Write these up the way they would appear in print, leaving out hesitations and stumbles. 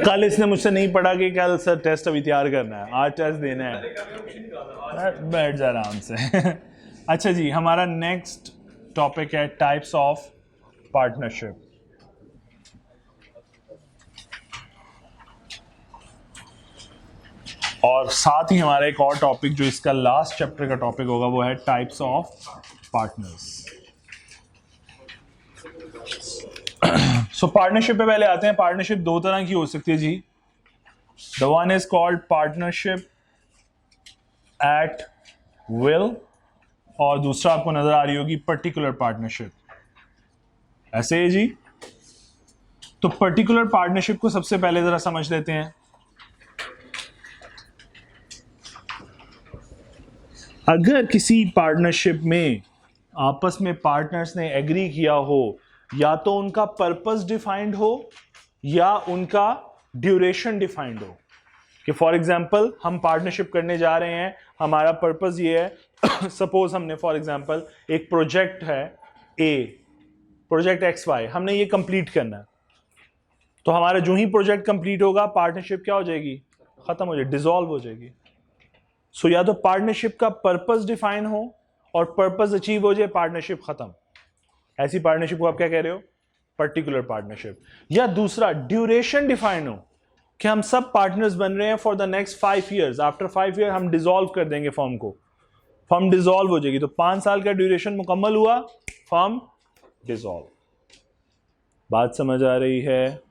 कल इसने मुझसे नहीं पढ़ा कि कल सर टेस्ट अभी तैयार करना है, आज टेस्ट देना है। बैठ जा आराम से। अच्छा जी, हमारा नेक्स्ट टॉपिक है टाइप्स ऑफ पार्टनरशिप। और साथ ही हमारा एक और टॉपिक जो इसका लास्ट चैप्टर का टॉपिक होगा वो है types of partners. So partnership पे पहले आते हैं। पार्टनरशिप दो तरह की हो सकती है जी। The one is called partnership at will, और दूसरा आपको नजर आ रही होगी पर्टिकुलर पार्टनरशिप। ऐसे है जी। तो पर्टिकुलर पार्टनरशिप को सबसे पहले जरा समझ लेते हैं। अगर किसी पार्टनरशिप में आपस में पार्टनर्स ने एग्री किया हो, या तो उनका पर्पस डिफाइंड हो या उनका ड्यूरेशन डिफाइंड हो, कि फॉर एग्जांपल हम पार्टनरशिप करने जा रहे हैं, हमारा पर्पस ये है सपोज हमने फॉर एग्जांपल एक प्रोजेक्ट है ए, प्रोजेक्ट XY, हमने ये कंप्लीट करना है। तो हमारा जो ही प्रोजेक्ट कंप्लीट होगा पार्टनरशिप क्या हो जाएगी? खत्म हो जाएगी, डिसॉल्व हो जाएगी। सो या तो पार्टनरशिप का पर्पस डिफाइन हो और पर्पस अचीव हो जाए, पार्टनरशिप खत्म। ऐसी पार्टनरशिप को आप क्या कह रहे हो? Particular partnership. या दूसरा ड्यूरेशन डिफाइन हो कि हम सब पार्टनर्स बन रहे हैं for the next 5 years, after 5 year हम डिसॉल्व कर देंगे फर्म को, फर्म डिसॉल्व हो जाएगी। तो 5 साल का ड्यूरेशन मुकम्मल हुआ, फर्म डिसॉल्व। बात समझ आ रही है?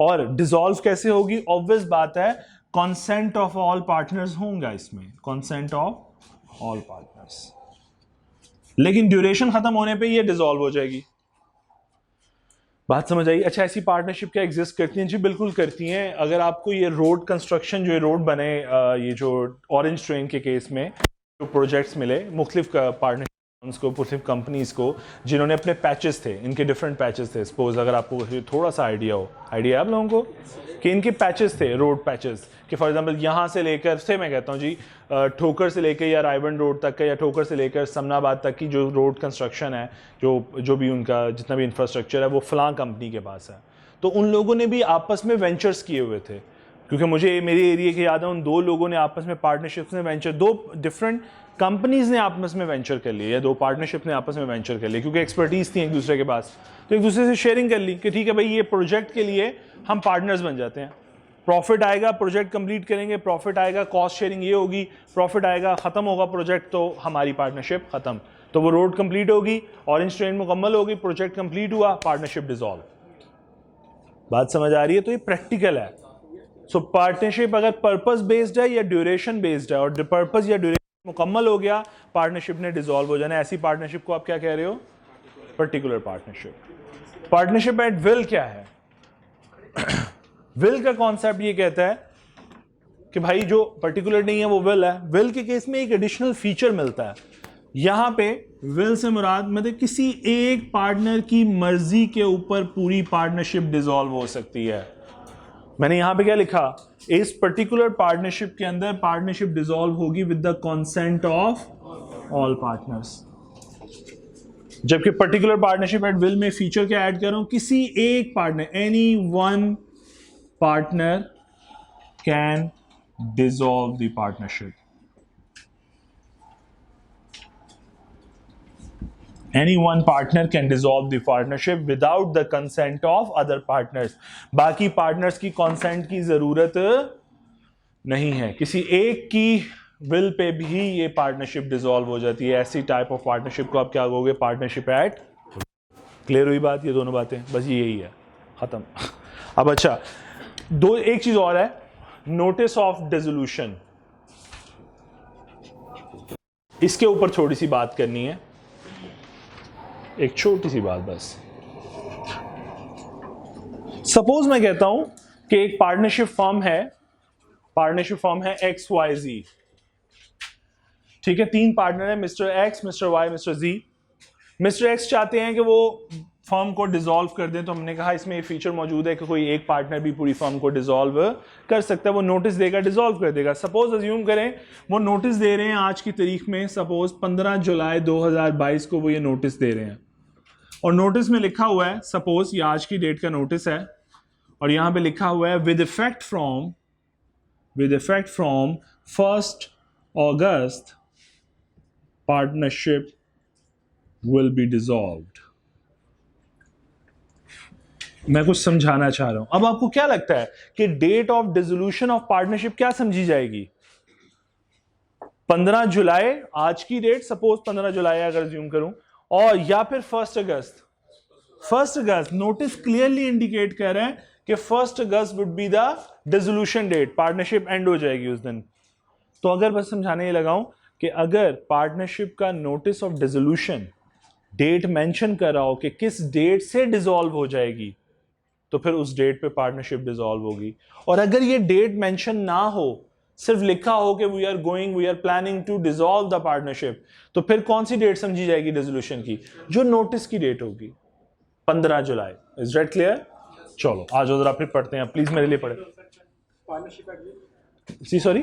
और डिसॉल्व कैसे होगी? ऑब्वियस बात है, कंसेंट ऑफ ऑल पार्टनर्स होगा इसमें, कंसेंट ऑफ ऑल पार्टनर्स। लेकिन ड्यूरेशन खत्म होने पे ये डिसॉल्व हो जाएगी। बात समझ आई? अच्छा, ऐसी पार्टनरशिप क्या एग्जिस्ट करती हैं? जी बिल्कुल करती हैं। अगर आपको ये रोड कंस्ट्रक्शन, जो ये रोड बने, ये जो ऑरेंज ट्रेन के केस में जो प्रोजेक्ट्स मिले मुख्तलिफ पार्टनरशिप को, मुख्तलिफ कंपनीज को, जिन्होंने अपने पैचेस थे, इनके डिफरेंट पैचेस थे। सपोज अगर आपको थोड़ा सा आइडिया हो, आइडिया है आप लोगों को कि इनके पैचेस थे, रोड पैचेस, कि फॉर एग्जांपल यहाँ से लेकर से मैं कहता हूँ जी ठोकर से लेकर या रायबंड रोड तक का, या ठोकर से लेकर समनाबाद तक की जो रोड कंस्ट्रक्शन है, जो भी उनका जितना भी इंफ्रास्ट्रक्चर है वो फलां कंपनी के पास है। तो उन लोगों ने भी आपस में वेंचर्स किए हुए थे, क्योंकि मुझे मेरे एरिया के याद है उन दो लोगों ने आपस में पार्टनरशिप्स में वेंचर, दो डिफरेंट कंपनीज ने आपस में वेंचर कर लिए, या दो पार्टनरशिप ने आपस में वेंचर कर लिए, क्योंकि एक्सपर्टीज थी एक दूसरे के पास। तो एक दूसरे से शेयरिंग कर ली कि ठीक है भाई, ये प्रोजेक्ट के लिए हम पार्टनर्स बन जाते हैं। प्रॉफिट आएगा, प्रोजेक्ट कंप्लीट करेंगे, प्रॉफिट आएगा, कॉस्ट शेयरिंग ये होगी, प्रॉफिट आएगा, खत्म होगा प्रोजेक्ट तो हमारी पार्टनरशिप खत्म। तो वो रोड कंप्लीट होगी, ऑरेंज ट्रेन मुकम्मल होगी, प्रोजेक्ट कंप्लीट हुआ, पार्टनरशिप डिसॉल्व। बात समझ आ रही है? तो ये प्रैक्टिकल है। सो पार्टनरशिप अगर पर्पस बेस्ड है या ड्यूरेशन बेस्ड है, और पर्पस या ड्यूरेशन मुकम्मल हो गया, पार्टनरशिप ने डिसॉल्व हो जाना। ऐसी पार्टनरशिप को आप क्या कह रहे हो? Particular partnership. Partnership at will क्या है? विल का कॉन्सेप्ट ये कहता है कि भाई जो पर्टिकुलर नहीं है वो विल है। विल के केस में एक एडिशनल फीचर मिलता है। यहां पे विल से मुराद मतलब किसी एक पार्टनर की मर्जी के ऊपर पूरी पार्टनरशिप डिसॉल्व हो सकती है। मैंने यहां पे क्या लिखा? इस पर्टिकुलर पार्टनरशिप के अंदर पार्टनरशिप डिसॉल्व होगी with the consent of all partners. जबकि पर्टिकुलर पार्टनरशिप एट विल में फीचर क्या ऐड कर रहा हूं? किसी एक partner, any one partner can dissolve the partnership. Any one partner can dissolve the partnership without the consent of other partners. बाकी partners की कंसेंट की जरूरत नहीं है। किसी एक की विल पे भी ये पार्टनरशिप डिसॉल्व हो जाती है। ऐसी टाइप ऑफ पार्टनरशिप को आप क्या कहोगे? Partnership at. क्लियर हुई बात? ये दोनों बातें बस यही है, खत्म। अब अच्छा, एक चीज और है, नोटिस ऑफ डिसोल्यूशन। इसके ऊपर थोड़ी सी बात करनी है, एक छोटी सी बात बस। सपोज मैं कहता हूं कि एक पार्टनरशिप फर्म है XYZ, ठीक है। 3 पार्टनर है, mister X, mister Y, mister Z। Mister X चाहते हैं कि वो फर्म को डिसॉल्व कर दें, तो हमने कहा इसमें ये फीचर मौजूद है कि कोई एक पार्टनर भी पूरी फर्म को डिसॉल्व कर सकता है। वो नोटिस देगा, डिसॉल्व कर देगा। सपोज अज्यूम करें वो नोटिस दे रहे हैं आज की तारीख में, सपोज 15 जुलाई 2022 को वो ये नोटिस दे रहे हैं, और नोटिस में लिखा हुआ है, सपोज ये आज की डेट का नोटिस है और यहां पे लिखा हुआ है with effect from 1 August partnership will be dissolved. मैं कुछ समझाना चाह रहा हूं। अब आपको क्या लगता है कि date of dissolution of partnership क्या समझी जाएगी? 15 जुलाई आज की डेट, सपोज 15 जुलाई अगर ज्यूम करूं, और या फिर 1 अगस्त। 1 अगस्त नोटिस क्लियरली इंडिकेट कर रहे हैं कि 1 August would be the dissolution date, partnership end हो जाएगी उस दिन। तो अगर बस समझाने ये लगाऊं कि अगर पार्टनरशिप का notice of dissolution date mention कर रहा हो कि किस डेट से डिसॉल्व हो जाएगी, तो फिर उस डेट पे पार्टनरशिप डिसॉल्व होगी। और अगर ये डेट मेंशन ना हो, सिर्फ लिखा हो कि we are planning to dissolve the partnership, तो फिर कौन सी डेट समझी जाएगी डिसोल्यूशन की? जो नोटिस की डेट होगी, 15 जुलाई। Is that clear? चलो आज जरा फिर पढ़ते हैं, प्लीज मेरे लिए पढ़े। सी सॉरी,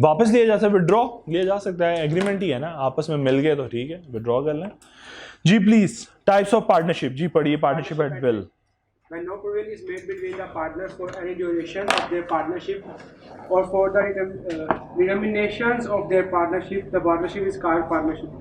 वापस लिया जा सकता है, विड्रॉ लिया जा सकता है, एग्रीमेंट ही है ना, आपस में मिल गए तो ठीक है, विड्रॉ कर लें। जी प्लीज, टाइप्स ऑफ पार्टनरशिप, जी पढ़िए। Partnership at will, when no provision is made between the partners for any duration of their partnership or for the determinations of their partnership, the partnership is called partnership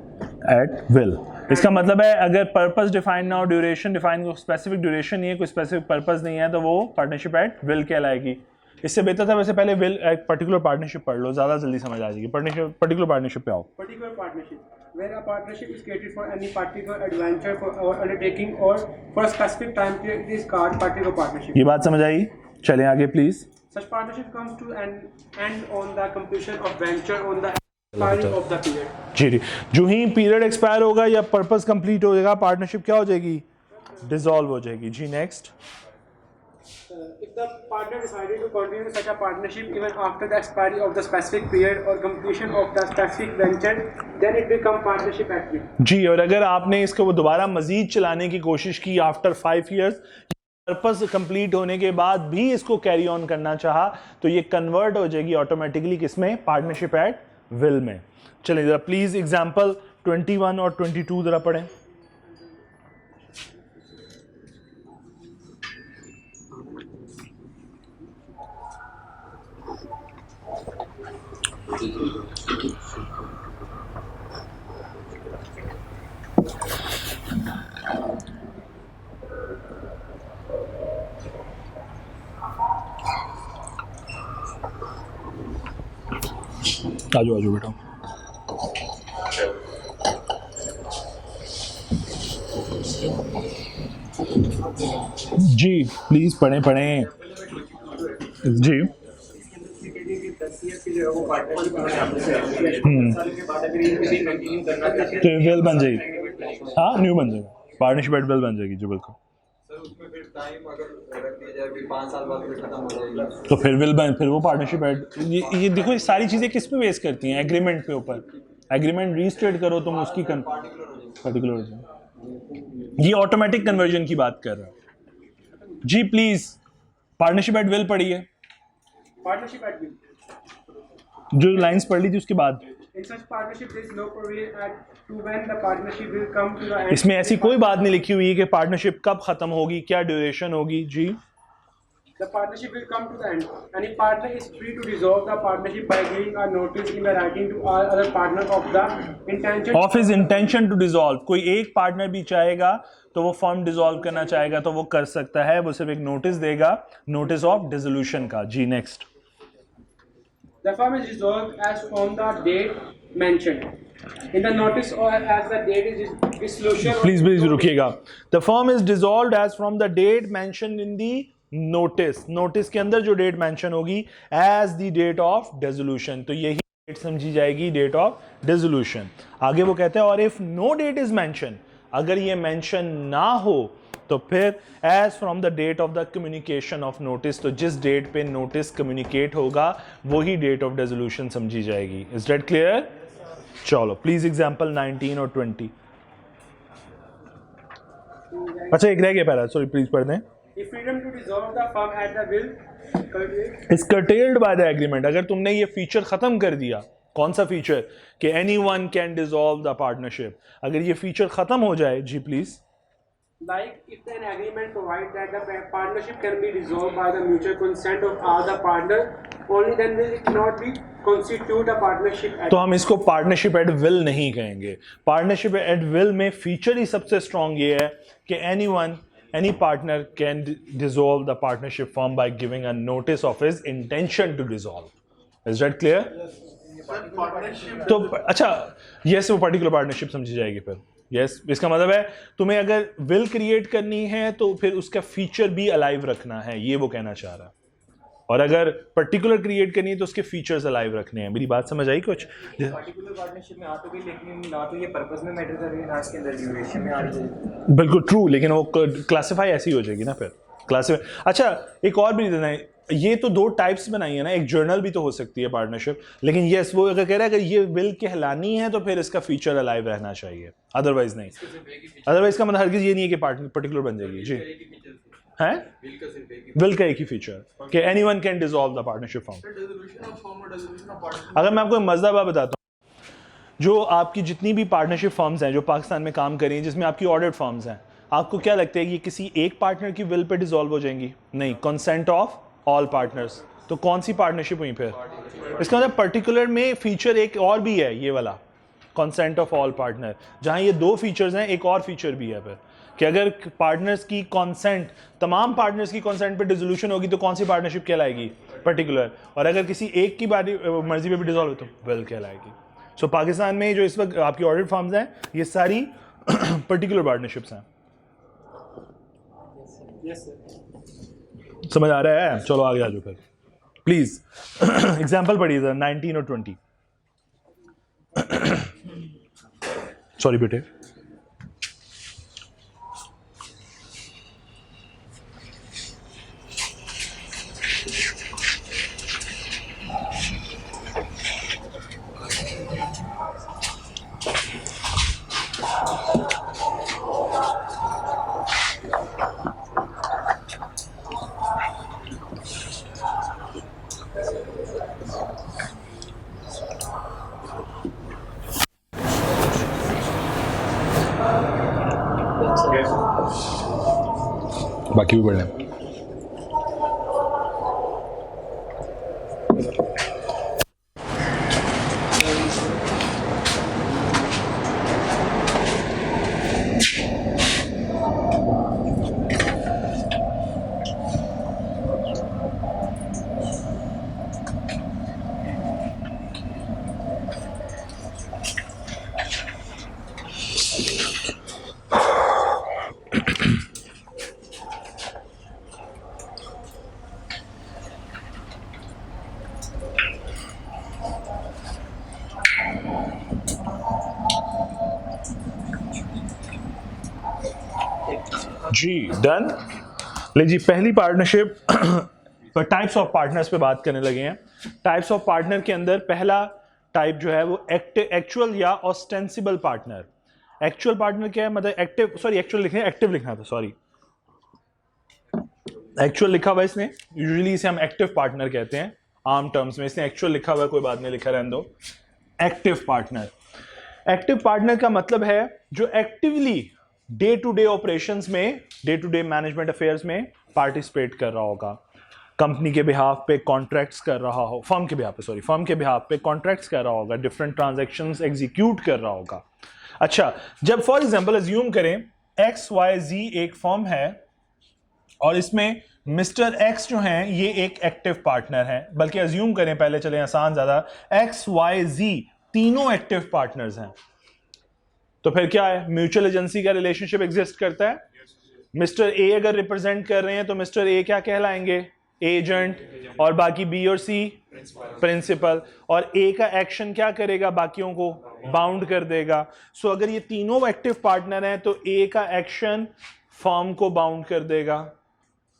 at will. इसका मतलब है अगर purpose define ना हो, duration define, specific duration नहीं है, कोई specific purpose नहीं है, तो वो पार्टनरशिप एट विल कहलाएगी। इससे बेहतर था वैसे पहले विल एक पर्टिकुलर पार्टनरशिप पढ़ लो, ज्यादा जल्दी समझ आ जाएगी। पर्टिकुलर पार्टनरशिप पे आओ। particular partnership where a partnership is created for any particular adventure for or undertaking or for a specific time period, it is called particular partnership. ये बात समझ आई? चलें आगे please. Such partnership comes to an end on the completion of venture on the expiry of the period. जी, जो ही period expire होगा या purpose complete हो जाएगा, पार्टनरशिप क्या हो जाएगी? डिसॉल्व हो जाएगी। जी next. If the partner decided to continue such a partnership even after the expiry of the specific period or completion of the specific venture, then it become partnership at will. जी, और अगर आपने इसको दोबारा मजीद चलाने की कोशिश की आफ्टर 5 इयर्स, पर्पस कंप्लीट होने के बाद भी इसको कैरी ऑन करना चाहा, तो ये कन्वर्ट हो जाएगी ऑटोमेटिकली किसमें? पार्टनरशिप एट विल में। चलिए जरा प्लीज एग्जांपल 21 और 22 जरा पढ़ें। आजो आजो बेटा। जी प्लीज पढ़ें पढ़ें। जी तो विल बन जाएगी, हाँ न्यू बन जाएगा, पार्टनरशिप एट विल बन जाएगी जी बिल्कुल। तो फिर विल बन, फिर वो पार्टनरशिप एट, ये देखो ये सारी चीजें किस पे बेस करती हैं? एग्रीमेंट पे ऊपर। एग्रीमेंट रीस्टेट करो तुम उसकी पर्टिकुलर हो जाए। ये ऑटोमेटिक कन्वर्जन की बात कर रहा है। जी प्लीज पार्टनरशिप एट विल पढ़िए। Partnership at will. जो लाइंस पढ़ ली थी उसके बाद। In such partnership, there is no provision as to when the partnership will come to the end. इसमें ऐसी कोई बात नहीं लिखी हुई है कि पार्टनरशिप कब खत्म होगी, क्या ड्यूरेशन होगी। जी The partnership will come to the end. Any partner is free to dissolve the partnership by giving a notice in the writing to all other partners of the intention of his intention to dissolve. कोई एक partner भी चाहेगा तो वो firm dissolve करना चाहेगा तो वो कर सकता है, वो सिर्फ एक नोटिस देगा, नोटिस ऑफ डिसोल्यूशन का। जी next. The firm is dissolved as from the date mentioned in the notice or as the date is dissolution. Please रुकिएगा। The firm is dissolved as from the date mentioned in the notice. Notice के अंदर जो date mention होगी as the date of dissolution, तो यही date समझी जाएगी date of dissolution. आगे वो कहते हैं और if no date is mention, अगर ये मेंशन ना हो तो फिर as from the date of the communication of notice, तो जिस डेट पे नोटिस कम्युनिकेट होगा वही डेट ऑफ डिसोल्यूशन समझी जाएगी। Is that clear? चलो प्लीज एग्जांपल 19 और 20। अच्छा एक रह गया पैरा, सॉरी प्लीज पढ़ दें। If freedom to dissolve the firm at the will is curtailed by the agreement, अगर तुमने ये फीचर खत्म कर दिया कौन सा फीचर कि anyone can dissolve the partnership, अगर ये फीचर खत्म हो जाए, जी please. Like if an agreement provides that the partnership can be dissolved by the mutual consent of all the partner, only then will it not be constitute a partnership. तो हम इसको partnership at will नहीं कहेंगे। Partnership at will में feature ही सबसे strong ये है कि anyone any partner can dissolve the partnership form by giving a notice of his intention to dissolve. Is that clear? तो अच्छा, यस, वो पर्टिकुलर पार्टनरशिप समझी जाएगी फिर। यस, इसका मतलब है तुम्हें अगर विल क्रिएट करनी है तो फिर उसका फीचर भी अलाइव रखना है, ये वो कहना चाह रहा है। और अगर पर्टिकुलर क्रिएट करनी है तो उसके फीचर्स अलाइव रखने हैं। मेरी बात समझ आई कुछ? पर्टिकुलर पार्टनरशिप में आ तो गई, लेकिन ना तो ये पर्पस में मैटर कर रही है, ना इसके अंदर ड्यूरेशन में आ रही है। बिल्कुल ट्रू, लेकिन वो क्लासिफाई ऐसी हो जाएगी ना फिर क्लासिफाई। अच्छा, एक और भी रीजन है, ये तो दो टाइप्स बनाई है ना, एक जर्नल भी तो हो सकती है पार्टनरशिप, लेकिन यस वो अगर कह रहा है अगर ये विल कहलानी है तो फिर इसका फीचर अलाइव रहना चाहिए, अदरवाइज नहीं। अदरवाइज का मतलब हरगिज ये नहीं है कि पर्टिकुलर बन जाएगी। जी हैं, विल का एक ही फीचर कि anyone can dissolve the partnership form. अगर मैं आपको मज़ेदार बात बताता हूँ, जो आपकी जितनी भी पार्टनरशिप फॉर्म्स हैं जो पाकिस्तान में काम कर रही हैं, जिसमें आपकी ऑडिट फॉर्म्स हैं, आपको क्या लगता है कि ये किसी एक पार्टनर की विल पे डिसॉल्व हो जाएंगी? नहीं, कंसेंट ऑफ ऑल पार्टनर्स। तो कौन सी पार्टनरशिप हुई फिर? इसका मतलब पर्टिकुलर में फीचर एक और भी है, ये वाला कंसेंट ऑफ ऑल पार्टनर, जहां ये दो फीचर्स हैं, एक और फीचर भी है फिर कि अगर पार्टनर्स की कंसेंट, तमाम पार्टनर्स की कंसेंट पे डिसोल्यूशन होगी तो कौन सी पार्टनरशिप कहलाएगी? पर्टिकुलर। और अगर किसी एक की मर्जी पे भी डिसॉल्व हो तो विल कहलाएगी। सो पाकिस्तान में जो इस वक्त आपकी ऑडिट फॉर्म्स हैं, ये सारी पर्टिकुलर पार्टनरशिप्स हैं। समझ आ रहा है? चलो आगे आ जाओ फिर प्लीज। एग्जाम्पल पढ़िए सर 19 और 20। सॉरी बेटे। बाकी भी बढ़ लें। जी डन। ले जी, पहली पार्टनरशिप टाइप्स ऑफ पार्टनर्स पे बात करने लगे हैं। टाइप्स ऑफ पार्टनर के अंदर पहला टाइप जो है वो एक्चुअल या ऑस्टेंसिबल पार्टनर। एक्चुअल पार्टनर क्या है? मतलब एक्टिव, सॉरी एक्चुअल लिखना है, एक्टिव लिखना था, सॉरी एक्चुअल लिखा हुआ इसने। यूजुअली इसे हम एक्टिव पार्टनर कहते हैं आम टर्म्स में, इसने एक्चुअल लिखा हुआ है, कोई बात नहीं, लिखा रहने दो। एक्टिव पार्टनर, एक्टिव पार्टनर का मतलब है जो actively day to day operations में, day to day management affairs में पार्टिसिपेट कर रहा होगा, कंपनी के बिहाफ पे कॉन्ट्रैक्ट्स कर रहा हो, फर्म के बिहाफ पे, सॉरी फर्म के बिहाफ पे कॉन्ट्रैक्ट्स कर रहा होगा, डिफरेंट ट्रांजैक्शंस एग्जीक्यूट कर रहा होगा। अच्छा, जब फॉर एग्जांपल अज्यूम करें XYZ एक फर्म है और इसमें मिस्टर एक्स जो हैं ये एक एक्टिव पार्टनर है, बल्कि अज्यूम करें पहले, चले आसान ज्यादा, XYZ तीनों एक्टिव पार्टनर्स हैं, तो फिर क्या है? म्यूचुअल एजेंसी का रिलेशनशिप एग्जिस्ट करता है। मिस्टर ए अगर रिप्रेजेंट कर रहे हैं तो मिस्टर ए क्या कहलाएंगे? एजेंट, और बाकी बी और सी प्रिंसिपल, और ए का एक्शन क्या करेगा? बाकियों को बाउंड कर देगा। सो अगर ये तीनों एक्टिव पार्टनर हैं तो ए का एक्शन फर्म को बाउंड कर देगा।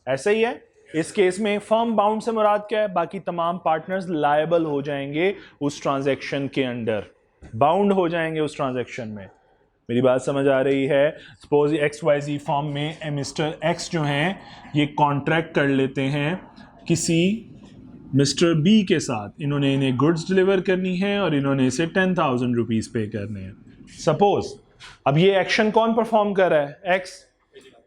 ऐसा ही है इस केस में। फर्म बाउंड से मुराद क्या है? बाकी तमाम पार्टनर्स लायबल हो जाएंगे उस ट्रांजैक्शन के अंडर, बाउंड हो जाएंगे उस ट्रांजैक्शन में। मेरी बात समझ आ रही है? सपोज XYZ फॉर्म में मिस्टर एक्स जो हैं ये कॉन्ट्रैक्ट कर लेते हैं किसी मिस्टर बी के साथ इन्होंने इन्हें गुड्स डिलीवर करनी है और इन्होंने इसे 10,000 रुपीज़ पे करने हैं। सपोज अब ये एक्शन कौन परफॉर्म कर रहा है? एक्स।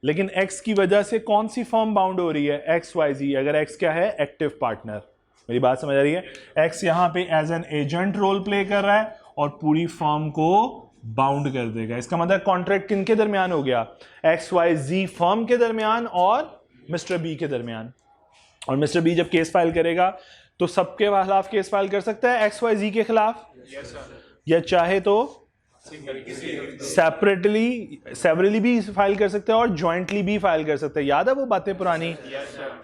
लेकिन एक्स की वजह से कौन सी फर्म बाउंड हो रही है? X Y Z. अगर एक्स क्या है? Active partner. मेरी बात समझ आ रही है? एक्स यहाँ पे as an agent role play कर रहा है और पूरी फर्म को बाउंड कर देगा। इसका मतलब कॉन्ट्रैक्ट किनके दरमियान हो गया? एक्स वाई जी फर्म के दरमियान और मिस्टर बी के दरमियान। और मिस्टर बी जब केस फाइल करेगा तो सबके खिलाफ केस फाइल कर सकता है, एक्स वाई जी के खिलाफ, या चाहे तो सेपरेटली भी फाइल कर सकते हैं और ज्वाइंटली भी फाइल कर सकते हैं। याद है वो बातें पुरानी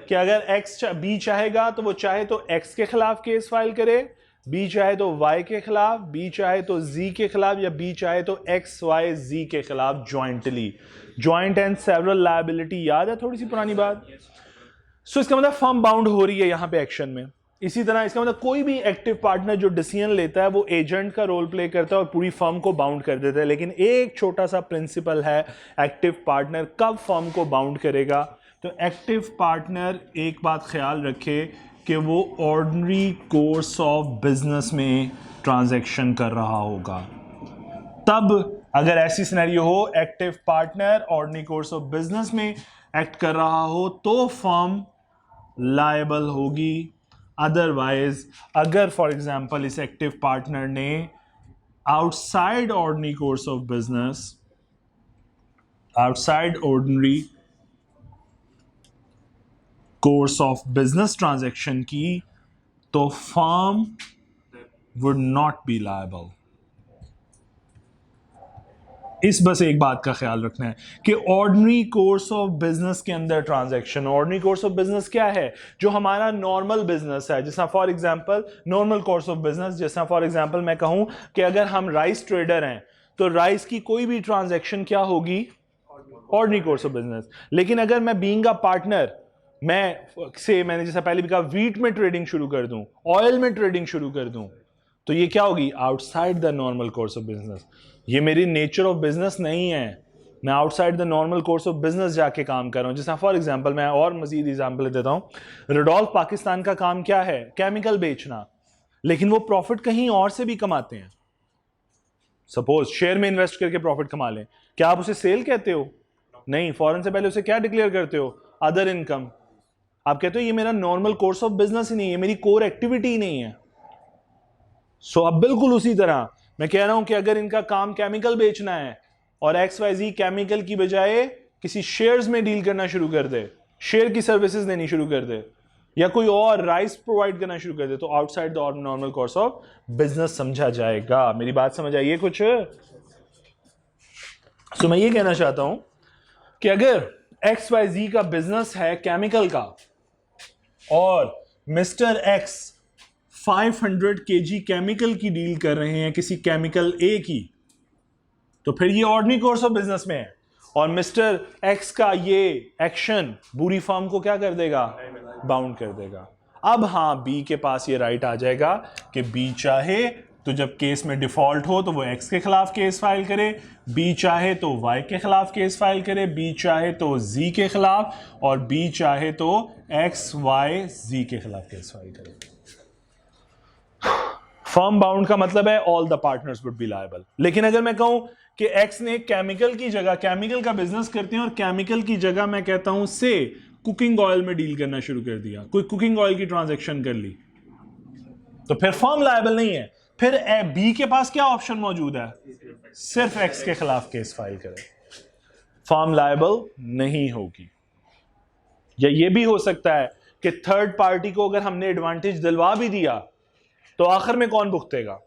कि अगर एक्स बी चाहेगा तो वो चाहे तो एक्स के खिलाफ केस फाइल करे, बी चाहे तो वाई के खिलाफ, बी चाहे तो जी के खिलाफ, या बी चाहे तो एक्स वाई जी के खिलाफ jointly. Joint and several liability याद है थोड़ी सी पुरानी बात। सो इसका मतलब फर्म बाउंड हो रही है यहां पे एक्शन में। इसी तरह इसका मतलब कोई भी एक्टिव पार्टनर जो डिसीजन लेता है वो एजेंट का रोल प्ले करता है और पूरी फर्म को बाउंड कर देता है। लेकिन एक छोटा सा प्रिंसिपल है, एक्टिव पार्टनर कब फर्म को बाउंड करेगा? तो एक्टिव पार्टनर एक बात ख्याल रखे कि वो ऑर्डिनरी कोर्स ऑफ बिजनेस में ट्रांजैक्शन कर रहा होगा। तब अगर ऐसी सिनेरियो हो, active partner ordinary course of business में एक्ट कर रहा हो तो फर्म लायबल होगी। अदरवाइज अगर फॉर एग्जांपल इस एक्टिव पार्टनर ने outside ordinary course of business, outside ordinary course of business transaction की तो firm would not be liable. इस बस एक बात का ख्याल रखना है कि ऑर्डिनरी कोर्स ऑफ बिजनेस के अंदर transaction, ordinary course of business क्या है? जो हमारा नॉर्मल बिजनेस है। जैसा for example normal course of business, जैसा फॉर एग्जांपल मैं कहूं कि अगर हम राइस ट्रेडर हैं तो राइस की कोई भी ट्रांजैक्शन क्या होगी? Ordinary course of business. लेकिन अगर मैं बीइंग अ पार्टनर, मैंने जैसा पहले भी कहा, व्हीट में ट्रेडिंग शुरू कर दूं, ऑयल में ट्रेडिंग शुरू कर दूं, तो ये क्या होगी? Outside the normal course of business. ये मेरी नेचर ऑफ बिजनेस नहीं है, मैं outside the normal course of business जाके काम कर रहा हूं। जैसा फॉर एग्जांपल मैं और मजीद एग्जांपल देता हूं, रडोल्फ पाकिस्तान का काम क्या है? केमिकल बेचना, लेकिन वो प्रॉफिट कहीं और से भी कमाते हैं। सपोज शेयर में इन्वेस्ट करके प्रॉफिट कमा लें, क्या आप उसे सेल कहते हो? नहीं, फौरन से पहले उसे क्या डिक्लेयर करते हो? Other income. आप कहते हो ये मेरा नॉर्मल कोर्स ऑफ बिजनेस ही नहीं है, मेरी कोर एक्टिविटी ही नहीं है। सो अब बिल्कुल उसी तरह मैं कह रहा हूं कि अगर इनका काम केमिकल बेचना है और एक्स वाई जी केमिकल की बजाय किसी शेयर्स में डील करना शुरू कर दे, शेयर की सर्विसेज देनी शुरू कर दे, या कोई और राइस प्रोवाइड करना शुरू कर दे, तो outside the normal course of business समझा जाएगा। मेरी बात समझ आइए कुछ? सो मैं ये कहना चाहता हूं कि अगर एक्स वाई जी का बिजनेस है केमिकल का और मिस्टर एक्स 500 kg केमिकल की डील कर रहे हैं किसी केमिकल ए की, तो फिर ये ऑर्डिनरी कोर्स ऑफ बिजनेस में है और मिस्टर एक्स का ये एक्शन पूरी फर्म को क्या कर देगा? बाउंड कर देगा। अब हां, बी के पास ये राइट आ जाएगा कि बी चाहे तो जब केस में डिफॉल्ट हो तो वो एक्स के खिलाफ केस फाइल करे, बी चाहे तो वाई के खिलाफ केस फाइल करे, बी चाहे तो जी के खिलाफ, और बी चाहे तो एक्स वाई जी के खिलाफ केस फाइल करे। फर्म बाउंड का मतलब है all the partners would be liable. लेकिन अगर मैं कहूं कि एक्स ने केमिकल की जगह, केमिकल का बिजनेस करते हैं और केमिकल की जगह मैं कहता हूं से कुकिंग ऑयल में डील करना शुरू कर दिया, कोई कुकिंग ऑयल की ट्रांजैक्शन कर ली, तो फिर फर्म लायबल नहीं है। फिर बी के पास क्या ऑप्शन मौजूद है? सिर्फ एक्स के खिलाफ केस फाइल करे, फर्म लायबल नहीं होगी। या यह भी हो सकता है कि थर्ड पार्टी को अगर हमने एडवांटेज दिलवा भी दिया तो आखिर में कौन भुगतेगा?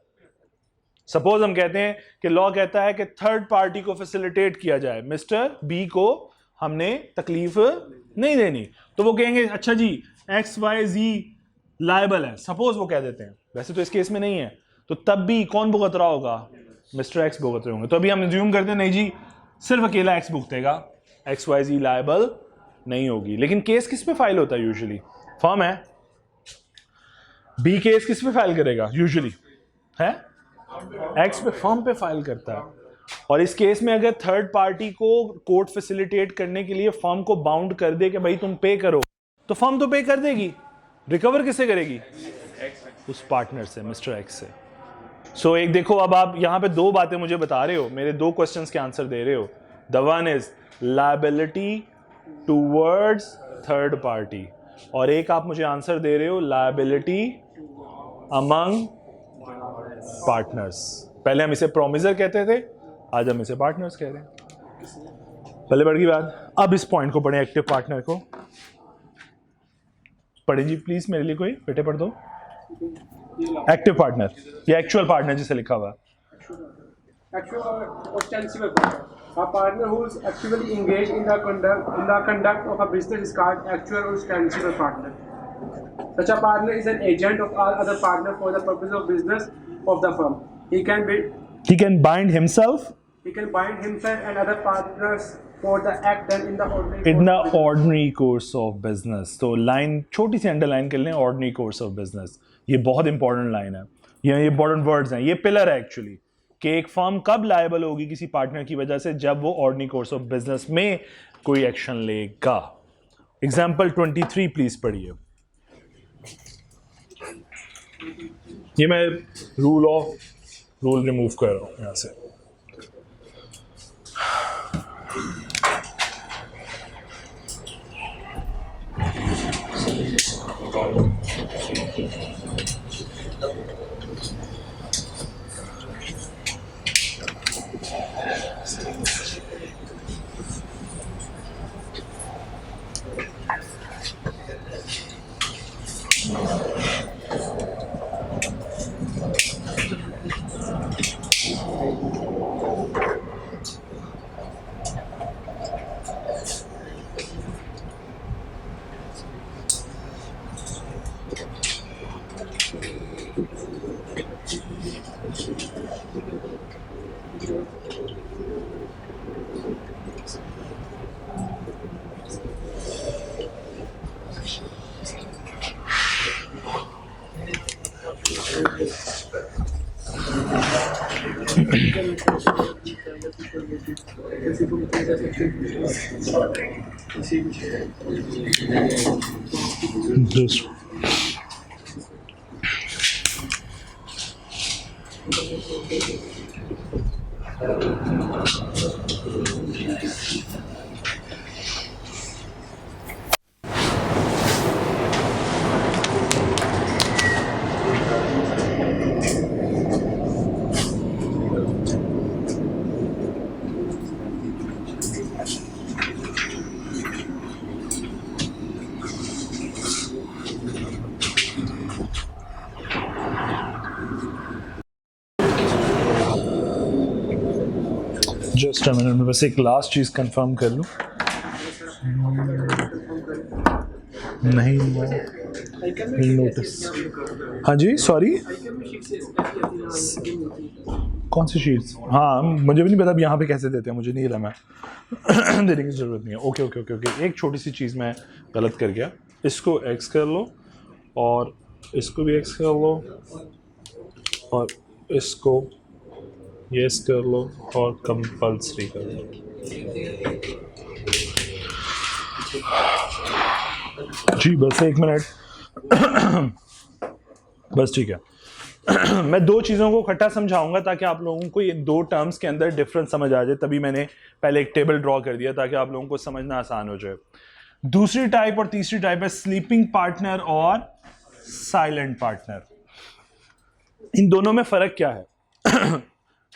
सपोज हम कहते हैं कि लॉ कहता है कि थर्ड पार्टी को फैसिलिटेट किया जाए, मिस्टर बी को हमने तकलीफ नहीं देनी, तो वो कहेंगे अच्छा जी एक्स वाई जी लायबल है, सपोज वो कह देते हैं। वैसे तो इस केस में नहीं है, तो तब भी कौन भुगत रहा होगा? मिस्टर एक्स भुगत रहे होंगे। तो अभी हम अज्यूम करते हैं नहीं जी सिर्फ अकेला एक्स भुगतेगा, एक्स वाई जी लायबल नहीं होगी। लेकिन केस किस पे फाइल होता है? यूजुअली फर्म है, बी केस किस पे फाइल करेगा? यूजुअली है एक्स पे, फर्म पे फाइल करता है। और इस केस में अगर थर्ड पार्टी को कोर्ट फैसिलिटेट करने के लिए फर्म को बाउंड कर दे कि भाई तुम पे करो, तो फर्म तो पे कर देगी। रिकवर किससे करेगी? उस पार्टनर से, मिस्टर एक्स से। सो एक देखो, अब आप यहाँ पे दो बातें मुझे बता रहे हो, मेरे दो क्वेश्चंस के आंसर दे रहे हो। The one is liability towards third party, और एक आप मुझे आंसर दे रहे हो लायबिलिटी अमंग पार्टनर्स। पहले हम इसे प्रोमिसर कहते थे, आज हम इसे पार्टनर्स कह रहे हैं। पहले बढ़ गई बात। अब इस पॉइंट को पढ़ें, एक्टिव पार्टनर को पढ़े जी प्लीज, मेरे लिए कोई बेटे पढ़ दो। एक्टिव पार्टनर या एक्चुअल पार्टनर जिसे लिखा हुआ है। Actual or ostensible partner. A partner who is actively engaged in the conduct of a business is called actual or ostensible partner. Such a partner is an agent of all other partners for the purpose of business of the firm. He can bind himself and other partners for the act done in the ordinary course of business. तो line छोटी सी underline कर लें, ordinary course of business। ये बहुत important line है, ये important words हैं, ये पिलर है एक्चुअली कि एक फर्म कब लायबल होगी किसी पार्टनर की वजह से, जब वो ऑर्डिनरी कोर्स ऑफ बिजनेस में कोई एक्शन लेगा। एग्जाम्पल 23 प्लीज पढ़िए। ये मैं रूल रिमूव कर रहा हूं यहां से। जस्ट अ मिनट, मैं बस एक लास्ट चीज कंफर्म कर लूं। नहीं नोटिस, हाँ जी सॉरी, कौन सी शीट्स? हाँ मुझे भी नहीं पता यहाँ पे कैसे देते हैं, मुझे नहीं लगा, मैं देने की ज़रूरत नहीं है। ओके ओके ओके ओके, एक छोटी सी चीज़ मैं गलत कर गया। इसको एक्स कर लो और इसको भी एक्स कर लो और इसको यस कर लो और कंपल्सरी कर लो। जी बस एक मिनट बस, ठीक है। मैं दो चीज़ों को इकट्ठा समझाऊंगा ताकि आप लोगों को ये दो टर्म्स के अंदर डिफरेंस समझ आ जाए, तभी मैंने पहले एक टेबल ड्रॉ कर दिया ताकि आप लोगों को समझना आसान हो जाए। दूसरी टाइप और तीसरी टाइप है स्लीपिंग पार्टनर और साइलेंट पार्टनर। इन दोनों में फर्क क्या है?